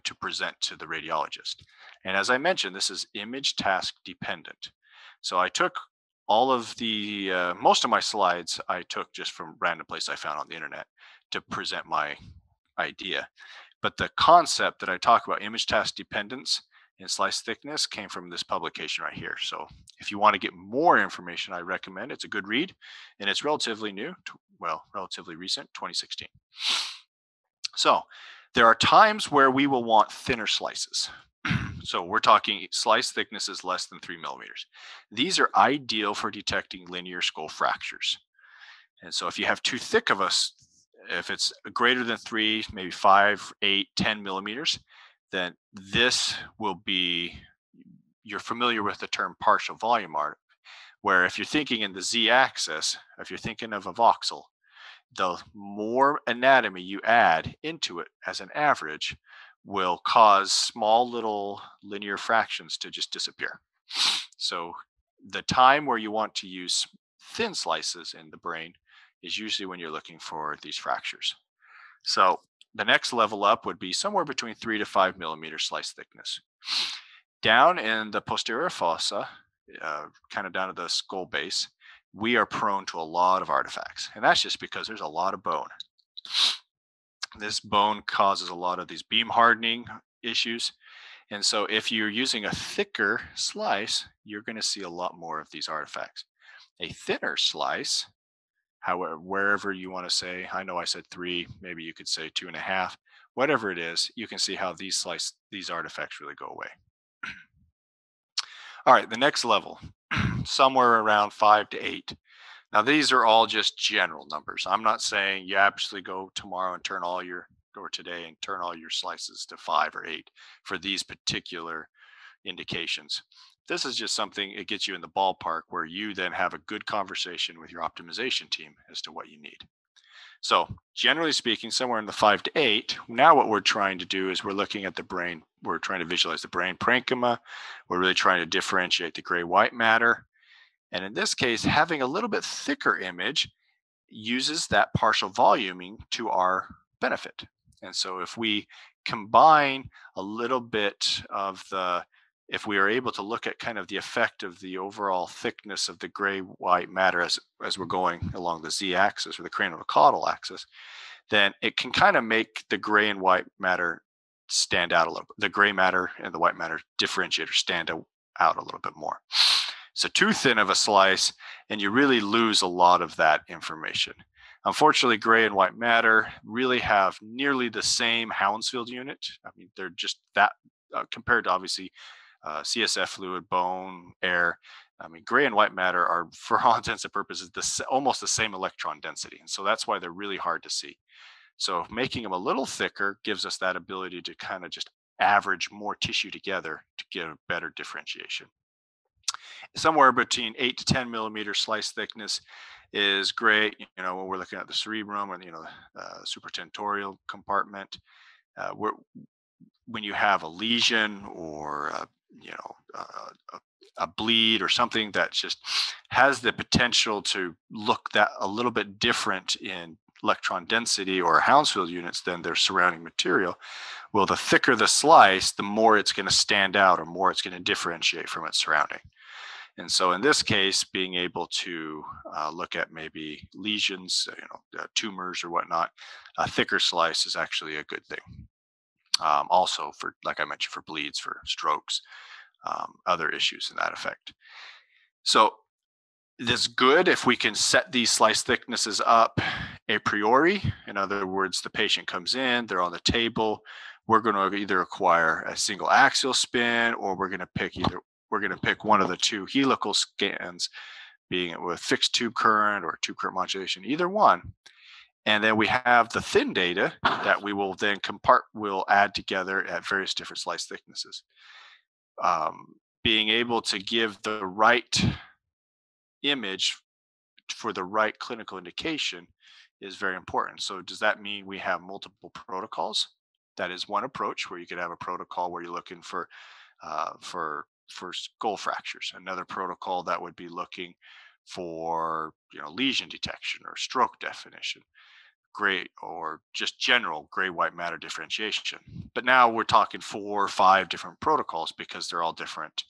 to present to the radiologist. And as I mentioned, this is image task dependent. So I took all of the, most of my slides I took just from random place I found on the internet to present my idea. But the concept that I talk about, image task dependence and slice thickness, came from this publication right here. So if you want to get more information, I recommend, it's a good read, and it's relatively new, relatively recent, 2016. So there are times where we will want thinner slices. So we're talking slice thicknesses less than 3 millimeters. These are ideal for detecting linear skull fractures. And so if you have too thick of if it's greater than 3, maybe 5, 8, 10 millimeters, then this will be you're familiar with the term partial volume art, where if you're thinking in the z-axis, if you're thinking of a voxel, the more anatomy you add into it as an average will cause small little linear fractions to just disappear. So the time where you want to use thin slices in the brain is usually when you're looking for these fractures. So the next level up would be somewhere between 3 to 5 millimeter slice thickness. Down in the posterior fossa, kind of down to the skull base, we are prone to a lot of artifacts. And that's just because there's a lot of bone. This bone causes a lot of these beam hardening issues. And so if you're using a thicker slice, you're going to see a lot more of these artifacts. A thinner slice, however, wherever you want to say, I know I said 3, maybe you could say 2.5, whatever it is, you can see how these artifacts really go away. All right, the next level, somewhere around 5 to 8. Now, these are all just general numbers. I'm not saying you absolutely go tomorrow and or today and turn all your slices to 5 or 8 for these particular indications. This is just something, it gets you in the ballpark where you then have a good conversation with your optimization team as to what you need. So generally speaking, somewhere in the 5 to 8, now what we're trying to do is we're looking at the brain. We're trying to visualize the brain parenchyma. We're really trying to differentiate the gray-white matter. And in this case, having a little bit thicker image uses that partial voluming to our benefit. And so if we combine a little bit of if we are able to look at kind of the effect of the overall thickness of the gray-white matter as we're going along the z-axis or the cranial-caudal axis, then it can kind of make the gray and white matter stand out a little bit. The gray matter and the white matter differentiator stand out a little bit more. So too thin of a slice, and you really lose a lot of that information. Unfortunately, gray and white matter really have nearly the same Hounsfield unit. I mean, they're just that compared to obviously CSF fluid, bone, air. I mean, gray and white matter are, for all intents and purposes, almost the same electron density. And so that's why they're really hard to see. So making them a little thicker gives us that ability to kind of just average more tissue together to get a better differentiation. Somewhere between 8 to 10 millimeter slice thickness is great. You know, when we're looking at the cerebrum or, supratentorial compartment, when you have a lesion or, a bleed or something that just has the potential to look that a little bit different in electron density or Hounsfield units than their surrounding material, well, the thicker the slice, the more it's going to stand out or more it's going to differentiate from its surrounding. And so in this case, being able to look at maybe lesions, tumors or whatnot, a thicker slice is actually a good thing. Also for, like I mentioned, for bleeds, for strokes, other issues in that effect. So this is good if we can set these slice thicknesses up a priori. In other words, the patient comes in, they're on the table. We're going to either acquire a single axial spin, or we're going to pick one of the two helical scans, being it with fixed tube current or tube current modulation, either one. And then we have the thin data that we will then we'll add together at various different slice thicknesses. Being able to give the right image for the right clinical indication is very important. So does that mean we have multiple protocols? That is one approach, where you could have a protocol where you're looking for skull fractures. Another protocol that would be looking for lesion detection or stroke definition, gray or just general gray white matter differentiation. But now we're talking 4 or 5 different protocols because they're all different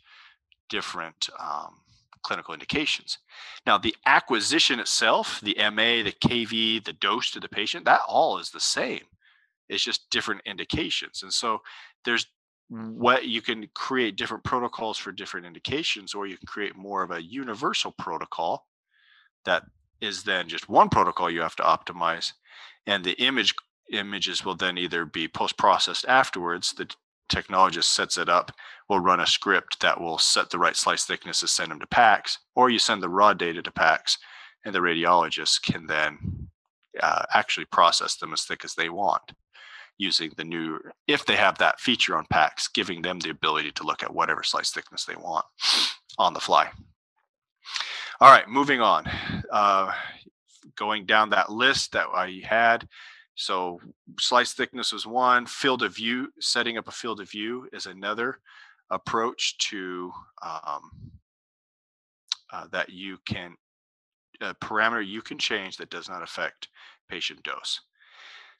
clinical indications. Now the acquisition itself, the MA, the KV, the dose to the patient, that all is the same. It's just different indications. And so there's what you can create different protocols for different indications, or you can create more of a universal protocol that is then just one protocol you have to optimize, and the images will then either be post-processed afterwards. The technologist sets it up, will run a script that will set the right slice thicknesses, send them to PACS, or you send the raw data to PACS, and the radiologist can then actually process them as thick as they want. using the new, if they have that feature on PACS, giving them the ability to look at whatever slice thickness they want on the fly. All right, moving on. Going down that list that I had. So slice thickness was one. Field of view, setting up a field of view is another approach to that you can, a parameter you can change that does not affect patient dose.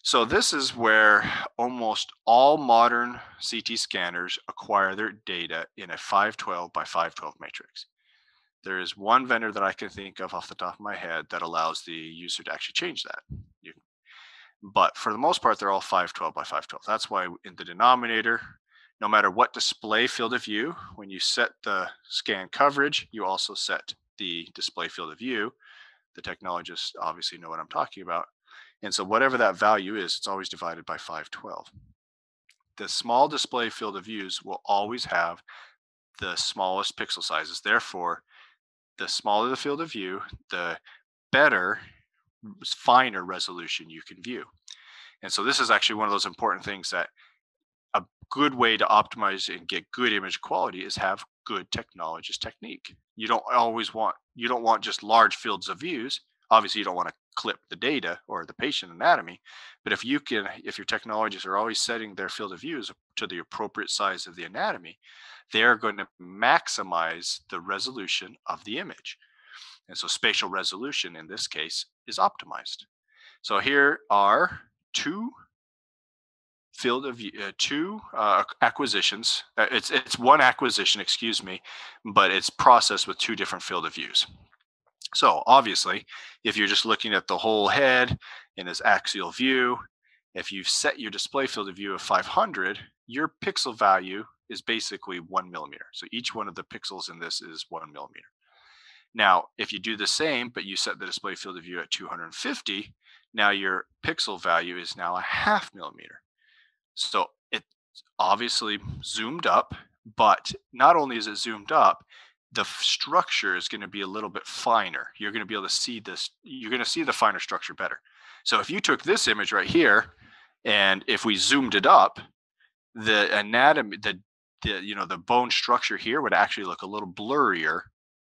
So this is where almost all modern CT scanners acquire their data in a 512 by 512 matrix. There is one vendor that I can think of off the top of my head that allows the user to actually change that. But for the most part, they're all 512 by 512. That's why in the denominator, no matter what display field of view, when you set the scan coverage, you also set the display field of view. The technologists obviously know what I'm talking about. And so whatever that value is, it's always divided by 512. The small display field of views will always have the smallest pixel sizes. Therefore, the smaller the field of view, the better, finer resolution you can view. And so this is actually one of those important things that a good way to optimize and get good image quality is have good technologist technique. You don't want just large fields of views. Obviously, you don't want to clip the data or the patient anatomy, but if your technologists are always setting their field of views to the appropriate size of the anatomy, they're going to maximize the resolution of the image. And so spatial resolution in this case is optimized. So here are two field of view, two acquisitions. It's one acquisition, excuse me, but it's processed with two different field of views. So obviously, if you're just looking at the whole head in this axial view, if you've set your display field of view of 500, your pixel value is basically 1 millimeter. So each one of the pixels in this is 1 millimeter. Now, if you do the same, but you set the display field of view at 250, now your pixel value is now a half millimeter. So it's obviously zoomed up, but not only is it zoomed up, the structure is going to be a little bit finer. You're going to be able to see this. You're going to see the finer structure better. So if you took this image right here, and if we zoomed it up, the anatomy, the bone structure here would actually look a little blurrier,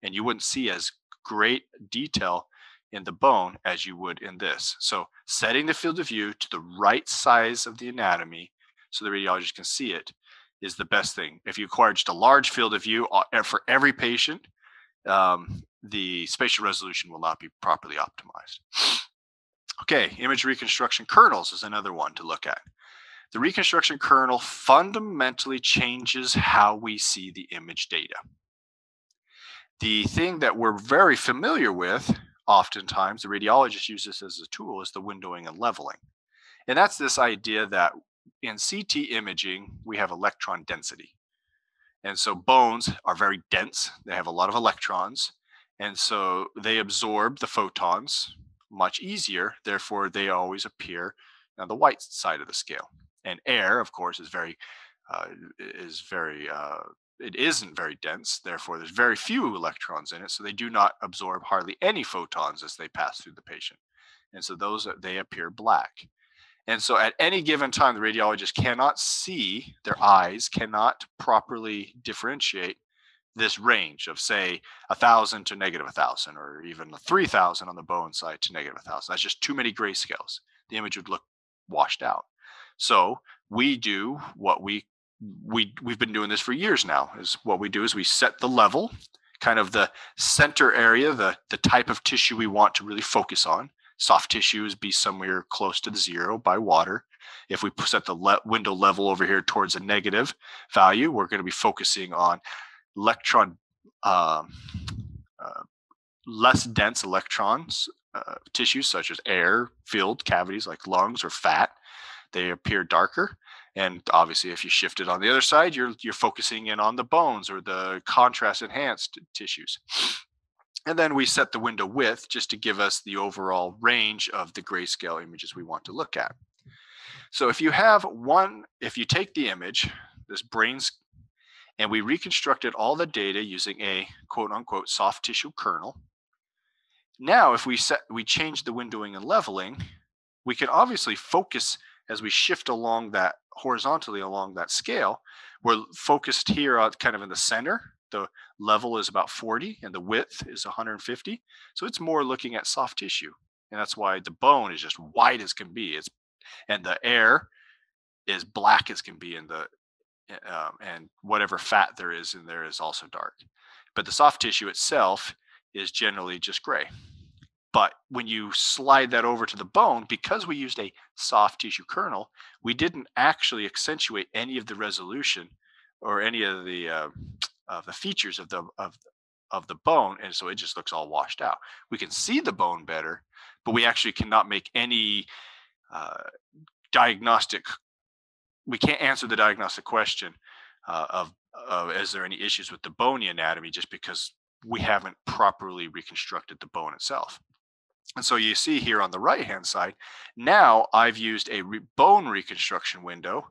and you wouldn't see as great detail in the bone as you would in this. So setting the field of view to the right size of the anatomy so the radiologist can see it is the best thing. If you acquire just a large field of view for every patient, the spatial resolution will not be properly optimized. Okay, image reconstruction kernels is another one to look at. The reconstruction kernel fundamentally changes how we see the image data. The thing that we're very familiar with, oftentimes the radiologist uses this as a tool, is the windowing and leveling. And that's this idea that in CT imaging, we have electron density. And so bones are very dense. They have a lot of electrons. And so they absorb the photons much easier. Therefore, they always appear on the white side of the scale. And air, of course, it isn't very dense. Therefore, there's very few electrons in it. So they do not absorb hardly any photons as they pass through the patient. And so they appear black. And so at any given time, the radiologist cannot see, their eyes cannot properly differentiate this range of, say, 1,000 to negative 1,000, or even 3,000 on the bone side to negative 1,000. That's just too many grayscales. The image would look washed out. So we do what we've been doing this for years now. Is what we do is we set the level, kind of the center area, the type of tissue we want to really focus on. Soft tissues be somewhere close to the zero by water. If we set the window level over here towards a negative value, we're going to be focusing on less dense electrons, tissues such as air filled cavities like lungs or fat. They appear darker. And obviously, if you shift it on the other side, you're focusing in on the bones or the contrast enhanced tissues. And then we set the window width just to give us the overall range of the grayscale images we want to look at. So if you take the image, this brains, and we reconstructed all the data using a quote unquote soft tissue kernel. Now, if we change the windowing and leveling, we can obviously focus as we shift along that horizontally along that scale, we're focused here on kind of in the center. The level is about 40 and the width is 150. So it's more looking at soft tissue. And that's why the bone is just white as can be. And the air is black as can be in the and whatever fat there is in there is also dark. But the soft tissue itself is generally just gray. But when you slide that over to the bone, because we used a soft tissue kernel, we didn't actually accentuate any of the resolution or any of the features of the bone, and so it just looks all washed out. We can see the bone better, but we actually cannot make any diagnostic. We can't answer the diagnostic question of is there any issues with the bony anatomy just because we haven't properly reconstructed the bone itself. And so you see here on the right hand side, now I've used a bone reconstruction window,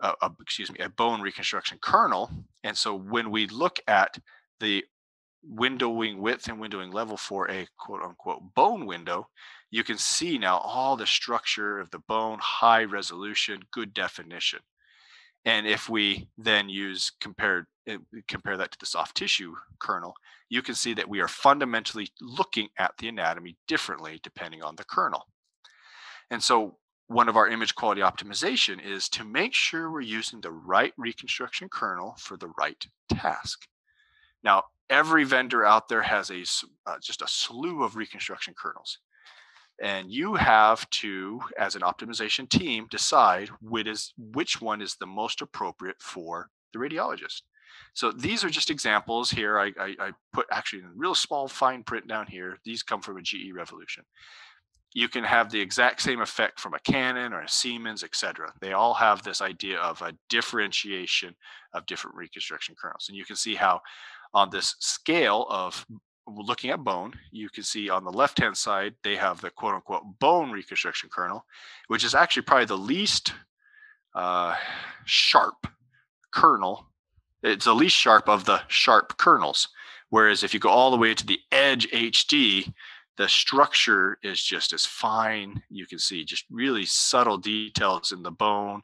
a bone reconstruction kernel. And so when we look at the windowing width and windowing level for a quote unquote bone window, you can see now all the structure of the bone, high resolution, good definition. And if we then compare that to the soft tissue kernel, you can see that we are fundamentally looking at the anatomy differently depending on the kernel. And so one of our image quality optimization is to make sure we're using the right reconstruction kernel for the right task. Now, every vendor out there has just a slew of reconstruction kernels. And you have to, as an optimization team, decide which one is the most appropriate for the radiologist. So these are just examples here. I put actually in real small fine print down here. These come from a GE Revolution. You can have the exact same effect from a Canon or a Siemens, etc. They all have this idea of a differentiation of different reconstruction kernels. And you can see how on this scale of looking at bone, you can see on the left-hand side, they have the quote unquote bone reconstruction kernel, which is actually probably the least sharp kernel. It's the least sharp of the sharp kernels. Whereas if you go all the way to the edge HD, the structure is just as fine. You can see just really subtle details in the bone.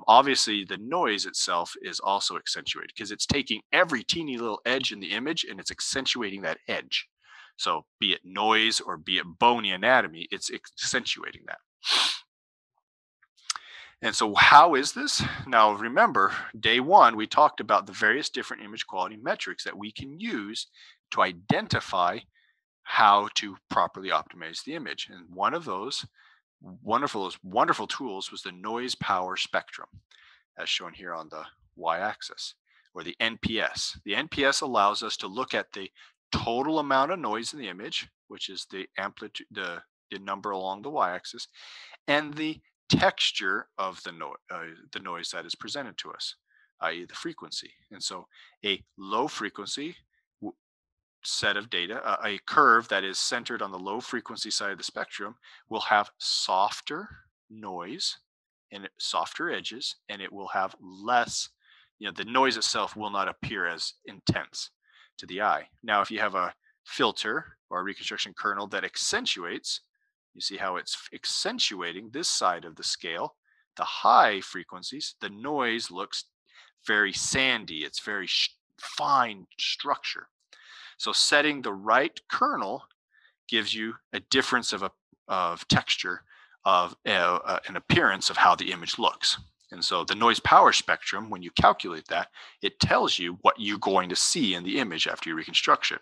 Obviously, the noise itself is also accentuated because it's taking every teeny little edge in the image and it's accentuating that edge. So be it noise or be it bony anatomy, it's accentuating that. And so how is this? Now, remember, day one, we talked about the various different image quality metrics that we can use to identify how to properly optimize the image. And one of those wonderful tools was the noise power spectrum, as shown here on the y-axis, or the NPS. The NPS allows us to look at the total amount of noise in the image, which is the amplitude, the number along the y-axis, and the texture of the noise that is presented to us, i.e. the frequency. And so a low frequency set of data, a curve that is centered on the low frequency side of the spectrum, will have softer noise and softer edges, and it will have less, the noise itself will not appear as intense to the eye. Now, if you have a filter or a reconstruction kernel that accentuates, you see how it's accentuating this side of the scale, the high frequencies, the noise looks very sandy. It's very fine structure. So setting the right kernel gives you a difference of texture, of an appearance of how the image looks. And so the noise power spectrum, when you calculate that, it tells you what you're going to see in the image after you reconstruct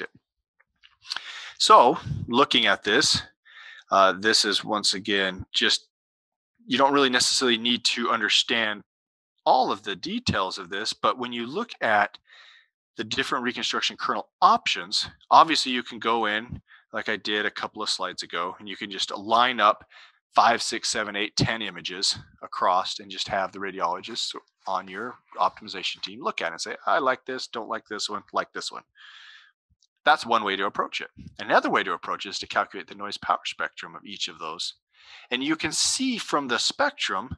it. So looking at this, this is once again, just, you don't really necessarily need to understand all of the details of this, but when you look at the different reconstruction kernel options, obviously you can go in like I did a couple of slides ago, and you can just line up 5, 6, 7, 8, 10 images across and just have the radiologist on your optimization team look at it and say, I like this, don't like this one, like this one. That's one way to approach it. Another way to approach it is to calculate the noise power spectrum of each of those. And you can see from the spectrum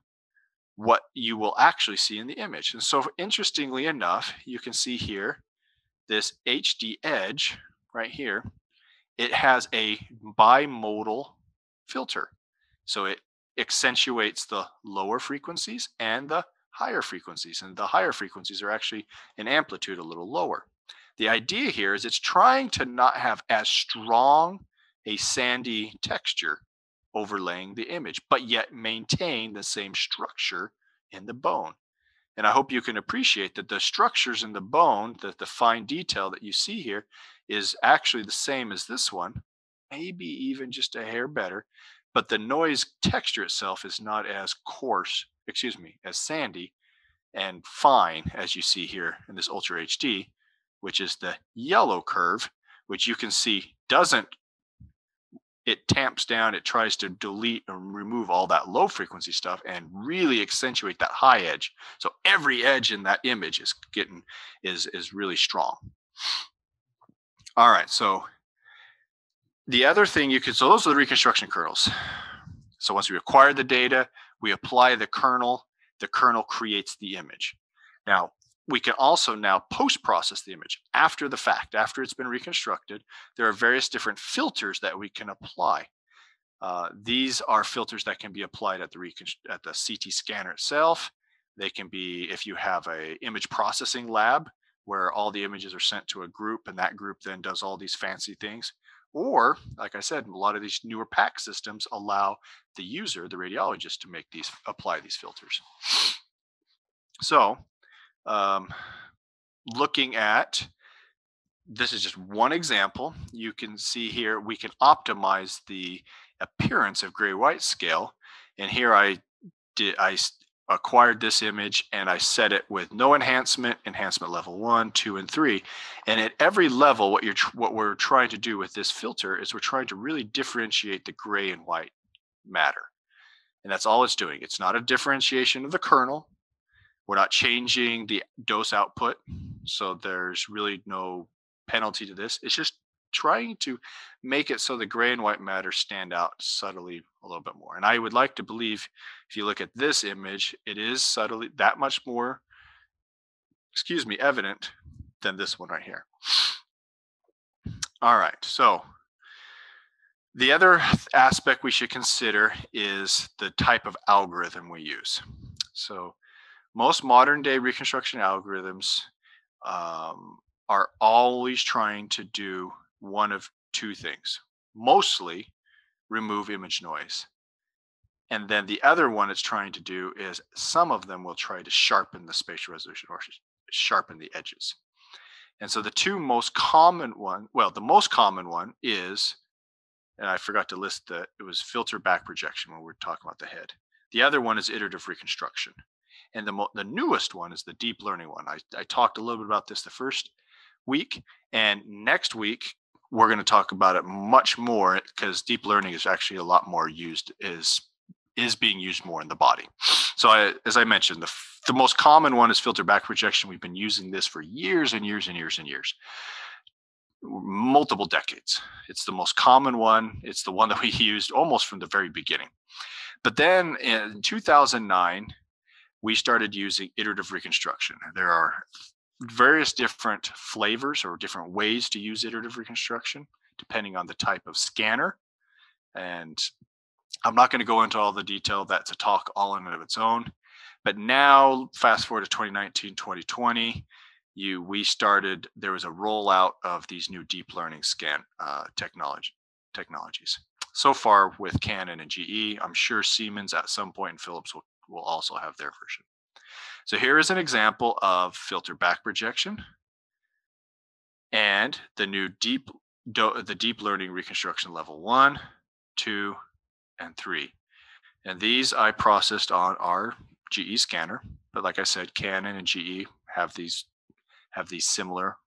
what you will actually see in the image. And so interestingly enough, you can see here, this HD edge right here, it has a bimodal filter. So it accentuates the lower frequencies and the higher frequencies. And the higher frequencies are actually in amplitude a little lower. The idea here is it's trying to not have as strong a sandy texture overlaying the image, but yet maintain the same structure in the bone. And I hope you can appreciate that the structures in the bone, the fine detail that you see here, is actually the same as this one, maybe even just a hair better. But the noise texture itself is not as coarse, as sandy and fine as you see here in this Ultra HD, which is the yellow curve, which you can see it tamps down, it tries to delete and remove all that low frequency stuff and really accentuate that high edge. So every edge in that image is really strong. All right, so the other thing so those are the reconstruction kernels. So once we acquire the data, we apply the kernel creates the image. Now, we can also now post-process the image after the fact, after it's been reconstructed. There are various different filters that we can apply. These are filters that can be applied at the CT scanner itself. They can be if you have an image processing lab where all the images are sent to a group and that group then does all these fancy things. Or, like I said, a lot of these newer PAC systems allow the user, the radiologist, to apply these filters. So, looking at this is just one example. You can see here we can optimize the appearance of gray-white scale. And here I acquired this image and I set it with no enhancement level 1, 2, and 3. And at every level, what we're trying to do with this filter is we're trying to really differentiate the gray and white matter. And that's all it's doing. It's not a differentiation of the kernel. We're not changing the dose output. So there's really no penalty to this. It's just trying to make it so the gray and white matter stand out subtly a little bit more. And I would like to believe if you look at this image, it is subtly that much more, evident than this one right here. All right, so the other aspect we should consider is the type of algorithm we use. So most modern day reconstruction algorithms are always trying to do one of two things. Mostly remove image noise. And then the other one it's trying to do is some of them will try to sharpen the spatial resolution or sharpen the edges. And so the most common one is, and I forgot to list it was filter back projection when we're talking about the head. The other one is iterative reconstruction. And the newest one is the deep learning one. I talked a little bit about this the first week, and next week we're going to talk about it much more because deep learning is actually a lot more used, is being used more in the body. So as I mentioned, the most common one is filter back projection. We've been using this for years and years and years and years. Multiple decades. It's the most common one. It's the one that we used almost from the very beginning. But then in 2009, we started using iterative reconstruction. There are various different flavors or different ways to use iterative reconstruction, depending on the type of scanner. And I'm not going to go into all the detail. That's a talk all in and of its own. But now, fast forward to 2019, 2020, there was a rollout of these new deep learning scan technologies. So far with Canon and GE, I'm sure Siemens at some point and Philips will also have their version. So here is an example of filter back projection and the new deep learning reconstruction level 1, 2, and 3. And these I processed on our GE scanner, but like I said, Canon and GE have these similar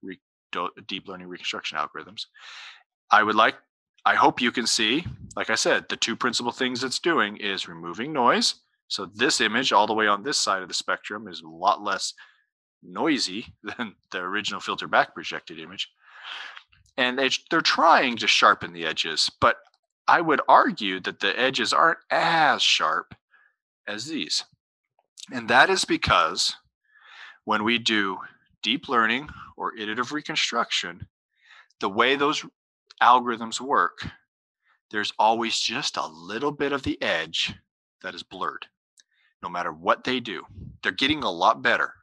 deep learning reconstruction algorithms. I hope you can see, like I said, the two principal things it's doing is removing noise. So this image all the way on this side of the spectrum is a lot less noisy than the original filter back projected image. And they're trying to sharpen the edges, but I would argue that the edges aren't as sharp as these. And that is because when we do deep learning or iterative reconstruction, the way those algorithms work, there's always just a little bit of the edge that is blurred, no matter what they do. They're getting a lot better.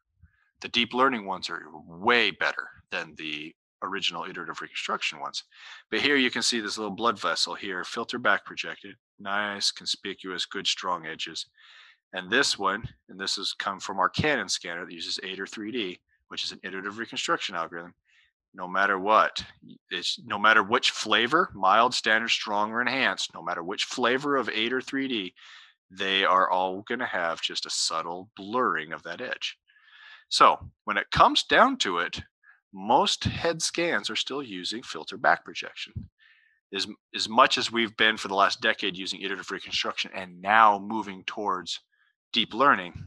The deep learning ones are way better than the original iterative reconstruction ones. But here you can see this little blood vessel here, filter back projected, nice, conspicuous, good, strong edges. And this one, and this has come from our Canon scanner that uses AIDR 3D, which is an iterative reconstruction algorithm. No matter what, no matter which flavor, mild, standard, strong, or enhanced, no matter which flavor of AIDR 3D, they are all going to have just a subtle blurring of that edge. So when it comes down to it, most head scans are still using filter back projection. As much as we've been for the last decade using iterative reconstruction and now moving towards deep learning,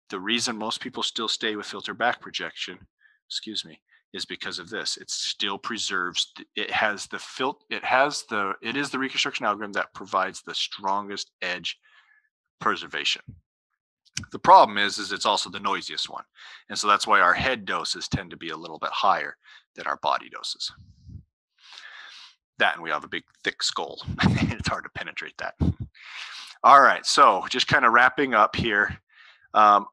the reason most people still stay with filter back projection, is because of this. It still preserves, it is the reconstruction algorithm that provides the strongest edge preservation. The problem is it's also the noisiest one. And so that's why our head doses tend to be a little bit higher than our body doses. That, and we have a big thick skull. It's hard to penetrate that. All right, so just kind of wrapping up here.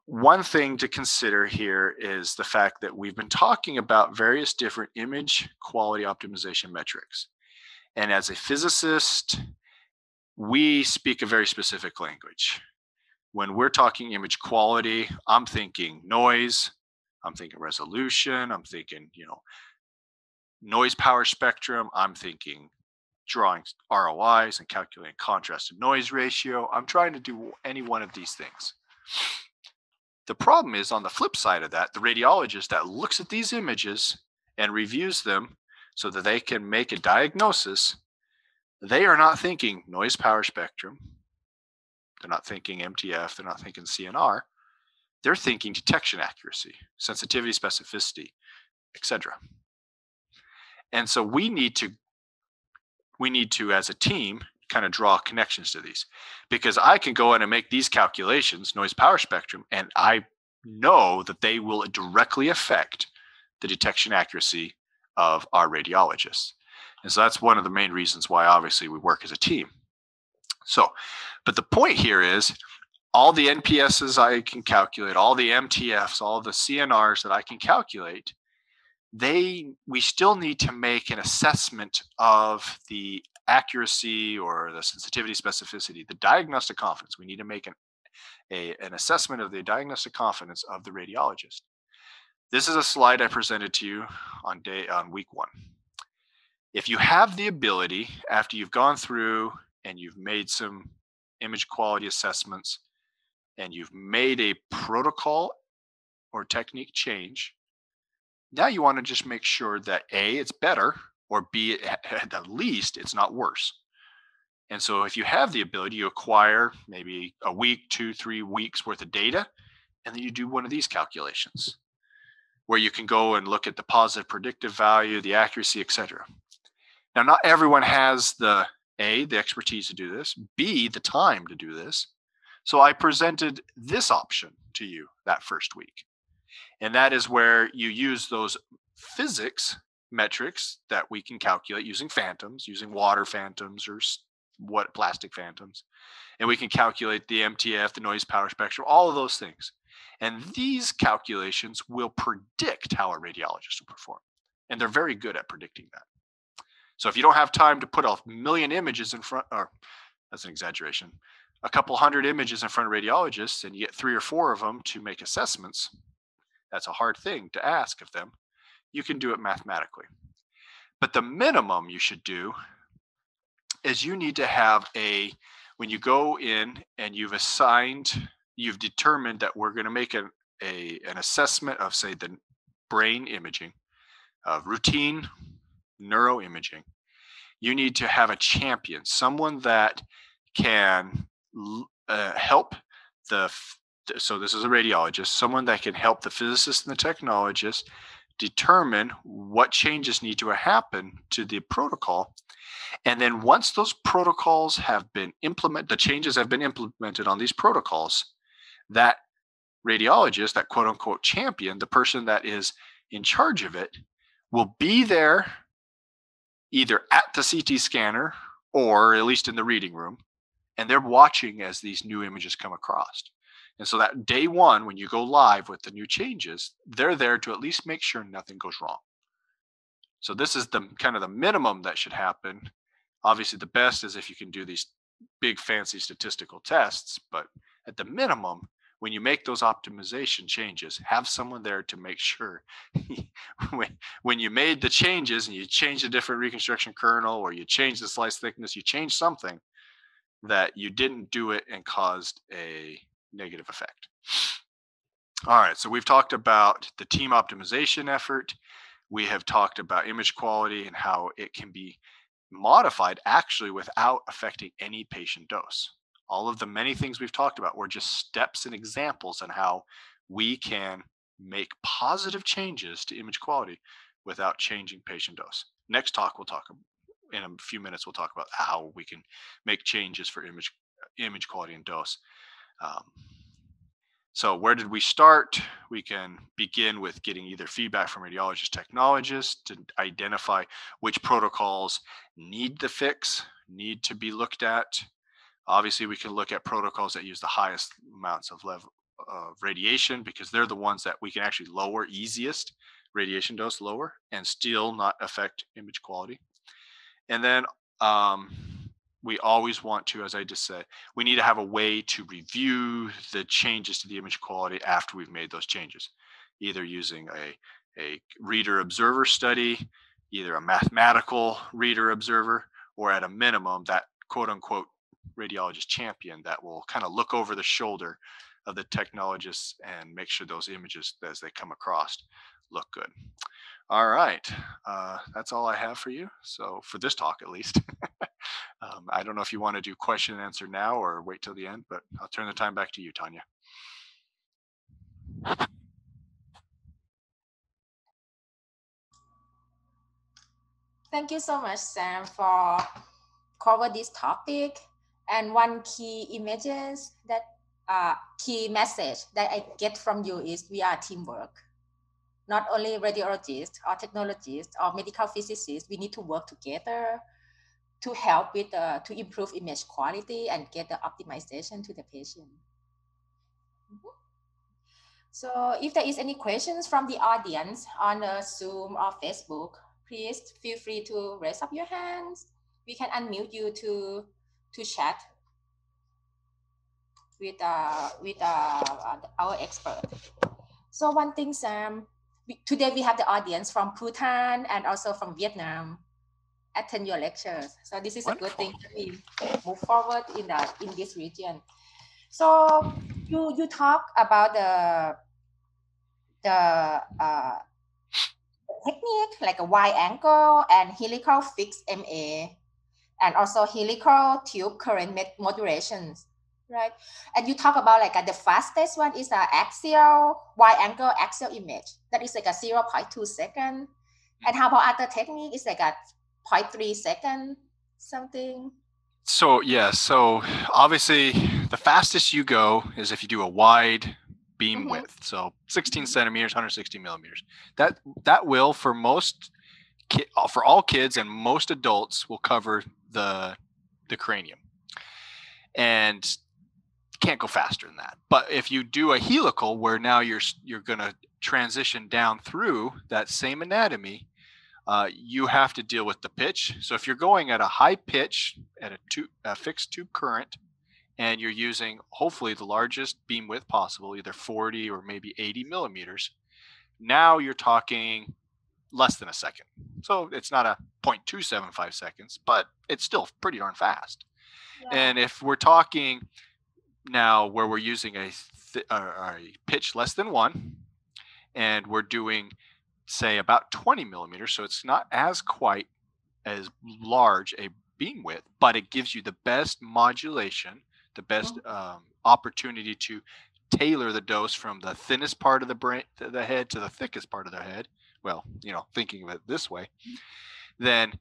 One thing to consider here is the fact that we've been talking about various different image quality optimization metrics. And as a physicist, we speak a very specific language. When we're talking image quality, I'm thinking noise, I'm thinking resolution, I'm thinking, noise power spectrum, I'm thinking drawing ROIs and calculating contrast to noise ratio. I'm trying to do any one of these things. The problem is, on the flip side of that, the radiologist that looks at these images and reviews them so that they can make a diagnosis, they are not thinking noise power spectrum. They're not thinking MTF. They're not thinking CNR. They're thinking detection accuracy, sensitivity, specificity, etc. And so we need to, as a team, kind of draw connections to these, because I can go in and make these calculations, noise power spectrum, and I know that they will directly affect the detection accuracy of our radiologists. And so that's one of the main reasons why obviously we work as a team. So, but the point here is all the NPSs I can calculate, all the MTFs, all the CNRs that I can calculate, we still need to make an assessment of the accuracy or the sensitivity, specificity, the diagnostic confidence. We need to make an assessment of the diagnostic confidence of the radiologist. This is a slide I presented to you on week 1. If you have the ability, after you've gone through and you've made some image quality assessments and you've made a protocol or technique change, now you want to just make sure that A, it's better, or B, at least it's not worse. And so if you have the ability, you acquire maybe a week, 2-3 weeks worth of data, and then you do one of these calculations where you can go and look at the positive predictive value, the accuracy, etc. Now, not everyone has the expertise to do this, B, the time to do this. So I presented this option to you that first week. And that is where you use those physics metrics that we can calculate using phantoms, using water phantoms or plastic phantoms. And we can calculate the MTF, the noise power spectrum, all of those things. And these calculations will predict how a radiologist will perform. And they're very good at predicting that. So if you don't have time to put a million images in front, or that's an exaggeration, a couple hundred images in front of radiologists, and you get 3 or 4 of them to make assessments, that's a hard thing to ask of them. You can do it mathematically. But the minimum you should do is you need to have when you go in and you've determined that we're going to make an assessment of, say, the brain imaging, of routine neuro imaging, you need to have a champion, someone that can help so this is a radiologist, someone that can help the physicist and the technologist determine what changes need to happen to the protocol. And then once those protocols have been implemented, the changes have been implemented on these protocols, that radiologist, that quote unquote champion, the person that is in charge of it, will be there either at the CT scanner or at least in the reading room and they're watching as these new images come across. And so that day one, when you go live with the new changes, they're there to at least make sure nothing goes wrong. So this is the kind of the minimum that should happen. Obviously, the best is if you can do these big fancy statistical tests, but at the minimum, when you make those optimization changes, have someone there to make sure when you made the changes and you changed a different reconstruction kernel or you changed the slice thickness, you changed something, that you didn't do it and caused a negative effect. All right, so we've talked about the team optimization effort. We have talked about image quality and how it can be modified actually without affecting any patient dose. All of the many things we've talked about were just steps and examples on how we can make positive changes to image quality without changing patient dose. Next talk, we'll talk in a few minutes, we'll talk about how we can make changes for image quality and dose. So where did we start? We can begin with getting either feedback from radiologists, technologists to identify which protocols need the fix, need to be looked at. Obviously, we can look at protocols that use the highest amounts of level of radiation because they're the ones that we can actually lower easiest, radiation dose lower, and still not affect image quality. And then we always want to, as I just said, we need to have a way to review the changes to the image quality after we've made those changes, either using a reader observer study, either a mathematical reader observer, or at a minimum, that quote unquote radiologist champion that will kind of look over the shoulder of the technologists and make sure those images as they come across look good. All right, that's all I have for you. So for this talk, at least. I don't know if you want to do question and answer now or wait till the end, but I'll turn the time back to you, Tanya. Thank you so much, Sam, for cover this topic. And one key images that key message that I get from you is we are teamwork. Not only radiologists or technologists or medical physicists, we need to work together to help with to improve image quality and get the optimization to the patient. So if there is any questions from the audience on Zoom or Facebook, please feel free to raise up your hands. We can unmute you to chat with our expert. So one thing, Sam, today we have the audience from Bhutan and also from Vietnam attend your lectures. So this is Wonderful. A good thing that we move forward in this region. So you talk about the technique like a wide angle and helical fixed MA and also helical tube current modulations, right? And you talk about like the fastest one is a axial wide angle axial image that is like a 0.2 second. And how about other technique is like a 0.3 second something? So yeah, so obviously the fastest you go is if you do a wide beam width, so 16 centimeters, 160 millimeters. That will for all kids and most adults will cover the cranium, and can't go faster than that. But if you do a helical, where now you're going to transition down through that same anatomy, you have to deal with the pitch. So if you're going at a high pitch at a fixed tube current, and you're using hopefully the largest beam width possible, either 40 or maybe 80 millimeters, now you're talking less than a second. So it's not a 0.275 seconds, but it's still pretty darn fast. Yeah. And if we're talking now where we're using a pitch less than 1, and we're doing, say, about 20 millimeters, so it's not as quite as large a beam width, but it gives you the best modulation, the best opportunity to tailor the dose from the thinnest part of the head to the thickest part of the head. Well, thinking of it this way, then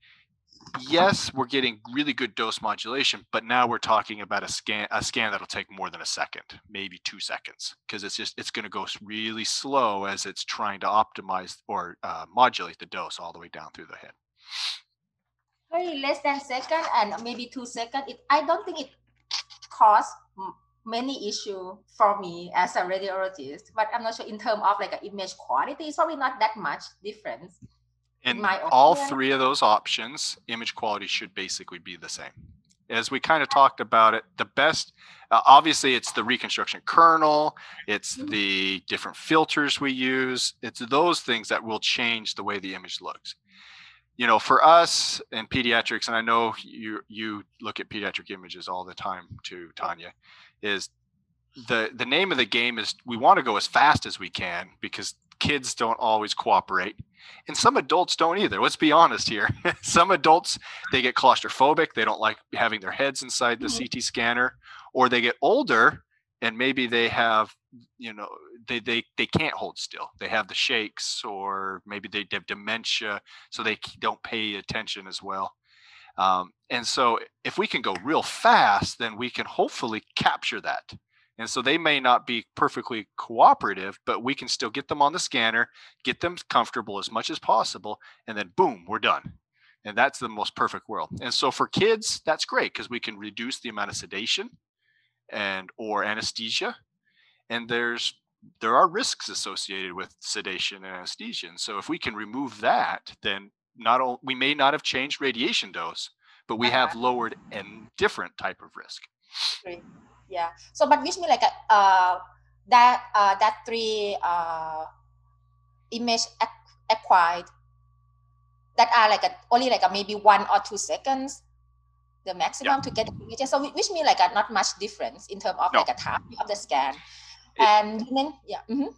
yes, we're getting really good dose modulation, but now we're talking about a scan that'll take more than a second, maybe 2 seconds, because it's going to go really slow as it's trying to optimize or modulate the dose all the way down through the head. Very less than second and maybe 2 seconds. I don't think caused many issues for me as a radiologist, but I'm not sure in terms of like an image quality, it's probably not that much difference. In my all opinion. three of those options, image quality should basically be the same. As we kind of talked about it, the best, obviously it's the reconstruction kernel, it's the different filters we use, it's those things that will change the way the image looks. You know, for us in pediatrics, and I know you look at pediatric images all the time too, Tanya, is the name of the game is we want to go as fast as we can because kids don't always cooperate, and some adults don't either. Let's be honest here. Some adults, they get claustrophobic, they don't like having their heads inside the CT scanner, or they get older and maybe they have, you know, they can't hold still, they have the shakes, or maybe they have dementia, so they don't pay attention as well. And so if we can go real fast, then we can hopefully capture that. And so they may not be perfectly cooperative, but we can still get them on the scanner, get them comfortable as much as possible, and then boom, we're done. And that's the most perfect world. And so for kids, that's great because we can reduce the amount of sedation and or anesthesia. And there are risks associated with sedation and anesthesia. And so if we can remove that, then we may not have changed radiation dose, but we have lowered a different type of risk. Great. Yeah. So, but which means like that three image acquired that are like only like maybe 1 or 2 seconds, the maximum to get images. So which means like not much difference in terms of like a time of the scan. And then,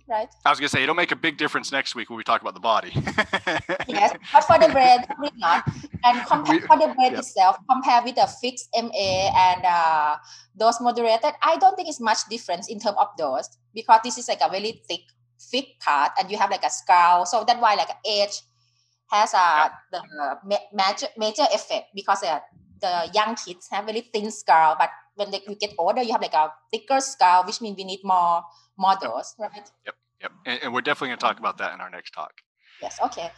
right. I was going to say, it'll make a big difference next week when we talk about the body. Yes, but for the brain, probably not. And for the brain itself, compared with the fixed MA and those moderated, I don't think it's much difference in terms of dose, because this is like a very thick part, and you have like a skull. So that's why like age has the major effect, because the young kids have very thin skull, but when you get older, you have like a thicker skull, which means we need more dose, right? Yep. And we're definitely going to talk about that in our next talk. Yes. Okay.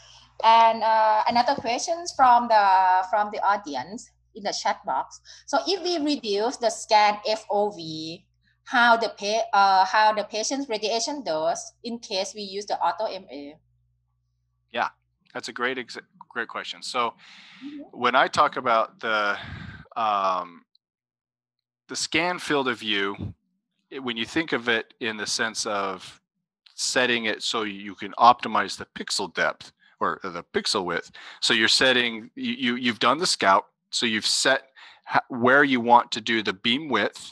And another question from the audience in the chat box. So if we reduce the scan FOV, how the patient's radiation dose in case we use the auto MA? Yeah, that's a great question. So when I talk about the scan field of view, when you think of it in the sense of setting it so you can optimize the pixel depth or the pixel width, so you're setting, you've done the scout, so you've set where you want to do the beam width.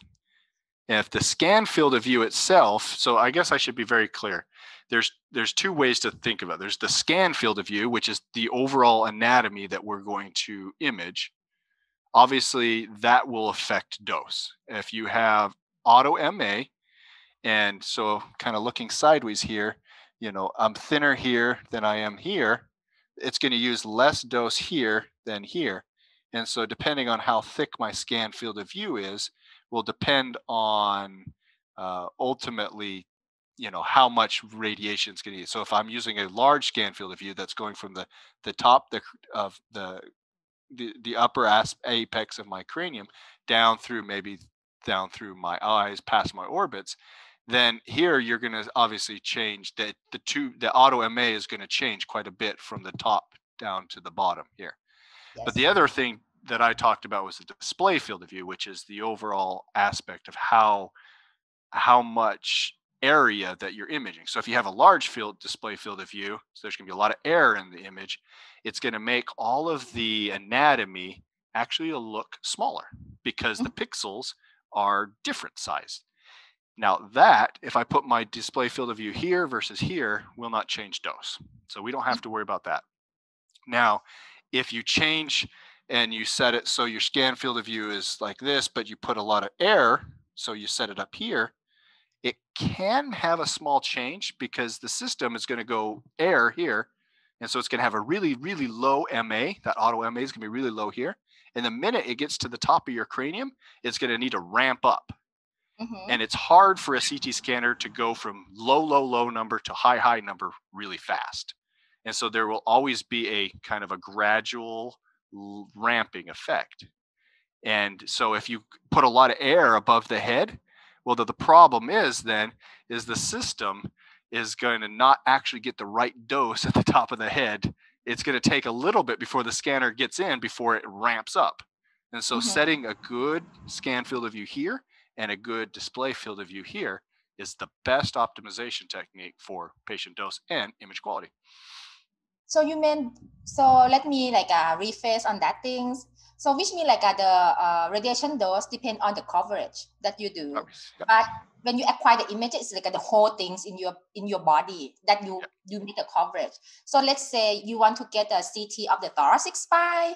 And if the scan field of view itself, so I guess I should be very clear. There's two ways to think of it. There's the scan field of view, which is the overall anatomy that we're going to image. Obviously, that will affect dose. If you have auto MA, and so kind of looking sideways here, you know, I'm thinner here than I am here, it's going to use less dose here than here. And so depending on how thick my scan field of view is, will depend on ultimately, you know, how much radiation is going to use. So if I'm using a large scan field of view that's going from the top of the upper apex of my cranium down through my eyes, past my orbits, then here you're going to obviously change the auto MA is going to change quite a bit from the top down to the bottom here. Yes. But the other thing that I talked about was the display field of view, which is the overall aspect of how much area that you're imaging. So if you have a large display field of view, so there's going to be a lot of air in the image, it's going to make all of the anatomy actually look smaller because the pixels are different sized. Now that, if I put my display field of view here versus here, will not change dose. So we don't have to worry about that. Now, if you change and you set it so your scan field of view is like this, but you put a lot of air, so you set it up here, it can have a small change because the system is going to go air here. And so it's going to have a really, really low MA. That auto MA is going to be really low here. And the minute it gets to the top of your cranium, it's going to need to ramp up. And it's hard for a CT scanner to go from low number to high number really fast. And so there will always be a kind of a gradual ramping effect. And so if you put a lot of air above the head, well, the problem is then is the system is going to not actually get the right dose at the top of the head. It's going to take a little bit before the scanner gets in before it ramps up. And so setting a good scan field of view here and a good display field of view here is the best optimization technique for patient dose and image quality. So you mean, so let me like rephrase on that things. So which mean like the radiation dose depend on the coverage that you do. Yeah. But when you acquire the image, it's like the whole things in your body that you need the coverage. So let's say you want to get a CT of the thoracic spine.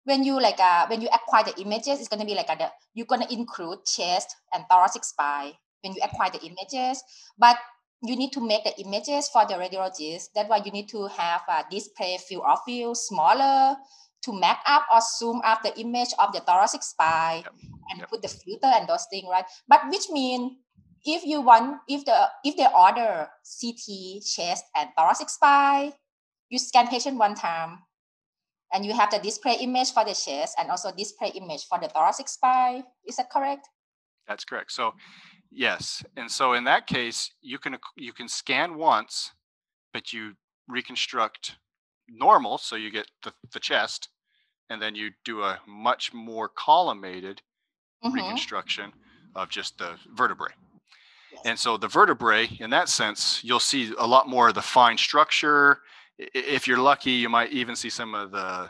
When you like when you acquire the images, it's gonna be like you're gonna include chest and thoracic spine when you acquire the images, but you need to make the images for the radiologist. That's why you need to have a display field of view smaller to map up or zoom up the image of the thoracic spine and put the filter and those things, right? But which mean if you want, if they order CT, chest, and thoracic spine, you scan patient one time, and you have the display image for the chest and also display image for the thoracic spine. Is that correct? That's correct. So yes. And so in that case, you can scan once, but you reconstruct normal. So you get the chest, and then you do a much more collimated reconstruction of just the vertebrae. Yes. And so the vertebrae, in that sense, you'll see a lot more of the fine structure. If you're lucky, you might even see some of the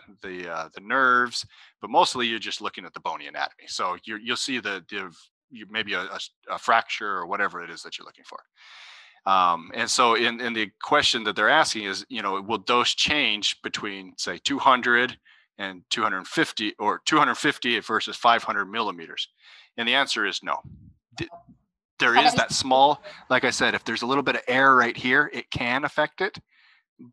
nerves, but mostly you're just looking at the bony anatomy. So you'll see maybe a fracture or whatever it is that you're looking for. And so in the question that they're asking is, will dose change between say 200 and 250 or 250 versus 500 millimeters? And the answer is no. There is that small, like I said, if there's a little bit of air right here, it can affect it,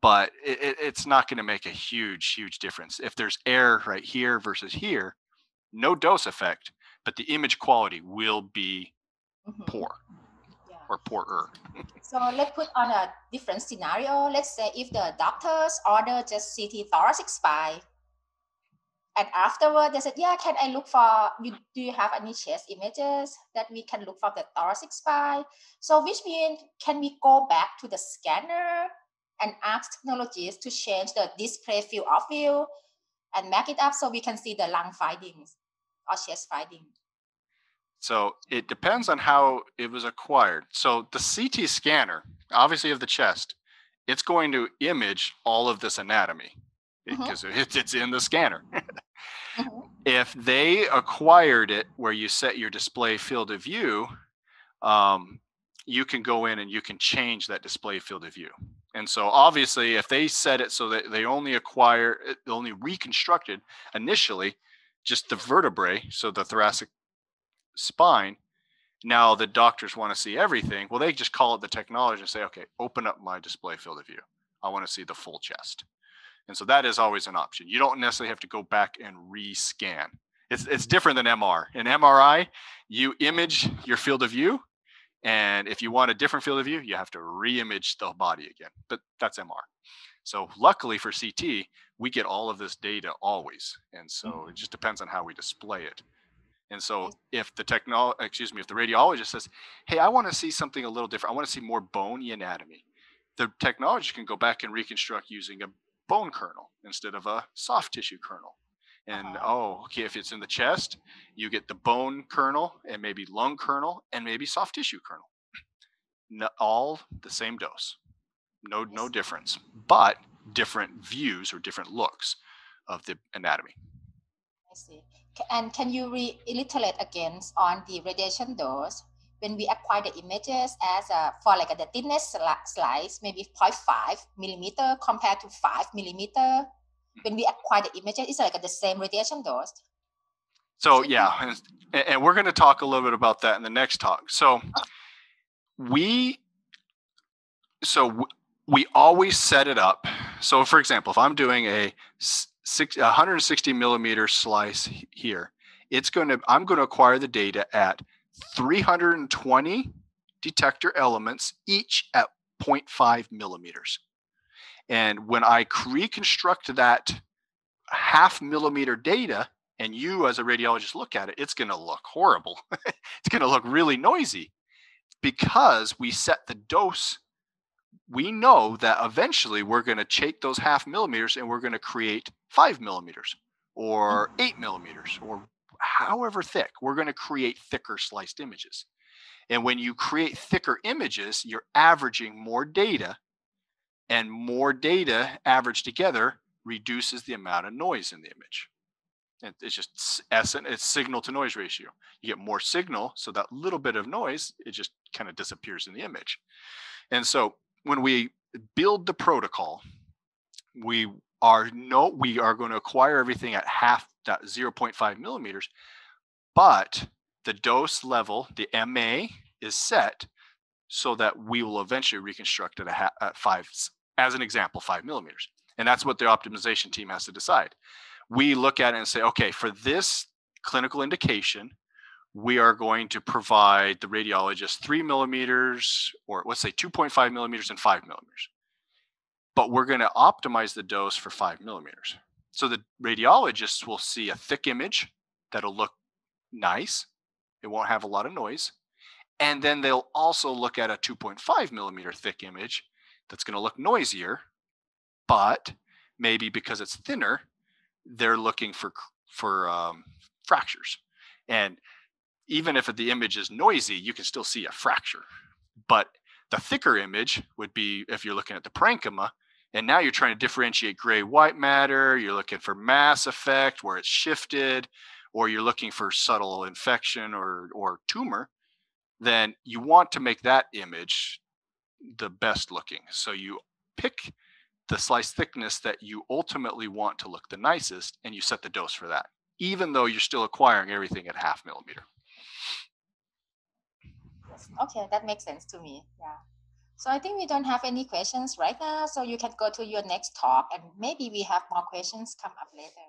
but it's not going to make a huge difference. If there's air right here versus here, no dose effect, but the image quality will be poor or poorer. So let's put on a different scenario. Let's say if the doctors order just CT thoracic spine, and afterward they said, yeah, can I look for, do you have any chest images that we can look for the thoracic spine? So which means, can we go back to the scanner and ask technologists to change the display field of view and map it up so we can see the lung findings or chest findings? So it depends on how it was acquired. So the CT scanner, obviously of the chest, it's going to image all of this anatomy because it's in the scanner. If they acquired it where you set your display field of view, you can go in and you can change that display field of view. And so obviously if they set it so that they only reconstructed initially just the vertebrae, so the thoracic spine, now the doctors want to see everything. Well, they just call it the technology and say, okay, open up my display field of view. I want to see the full chest. And so that is always an option. You don't necessarily have to go back and rescan. It's different than MR. In MRI, you image your field of view. And if you want a different field of view, you have to re-image the body again. But that's MR. So luckily for CT, we get all of this data always. And so it just depends on how we display it. And so if the radiologist says, hey, I want to see something a little different, I want to see more bony anatomy, the technology can go back and reconstruct using a bone kernel instead of a soft tissue kernel. And okay, if it's in the chest, you get the bone kernel and maybe lung kernel and maybe soft tissue kernel. All the same dose. No difference, but different views or different looks of the anatomy. I see. And can you reiterate again on the radiation dose when we acquire the images as for like the thinnest slice, maybe 0.5 millimeter compared to 5 millimeter? When we acquire the images, it's like the same radiation dose. So yeah, and we're going to talk a little bit about that in the next talk. So we always set it up. So for example, if I'm doing a 160 millimeter slice here, I'm going to acquire the data at 320 detector elements, each at 0.5 millimeters. And when I reconstruct that half millimeter data and you as a radiologist look at it, it's going to look horrible. It's going to look really noisy because we set the dose. We know that eventually we're going to take those 0.5 millimeters and we're going to create 5 millimeters or 8 millimeters or however thick. We're going to create thicker sliced images. And when you create thicker images, you're averaging more data, and more data averaged together reduces the amount of noise in the image. It's just it's signal to noise ratio. You get more signal, so that little bit of noise, it just kind of disappears in the image. And so when we build the protocol, we are going to acquire everything at half that 0.5 millimeters, but the dose level, the MA, is set so that we will eventually reconstruct it at 5, as an example, 5 millimeters. And that's what the optimization team has to decide. We look at it and say, okay, for this clinical indication, we are going to provide the radiologist 3 millimeters, or let's say 2.5 millimeters and 5 millimeters. But we're going to optimize the dose for 5 millimeters. So the radiologists will see a thick image that'll look nice. It won't have a lot of noise. And then they'll also look at a 2.5 millimeter thick image that's going to look noisier, but maybe because it's thinner, they're looking for fractures. And even if the image is noisy, you can still see a fracture. But the thicker image would be if you're looking at the parenchyma, and now you're trying to differentiate gray-white matter, you're looking for mass effect where it's shifted, or you're looking for subtle infection or tumor, then you want to make that image the best looking. So you pick the slice thickness that you ultimately want to look the nicest, and you set the dose for that, even though you're still acquiring everything at 0.5 millimeter. Yes. Okay, that makes sense to me. Yeah. So I think we don't have any questions right now, so you can go to your next talk, and maybe we have more questions come up later.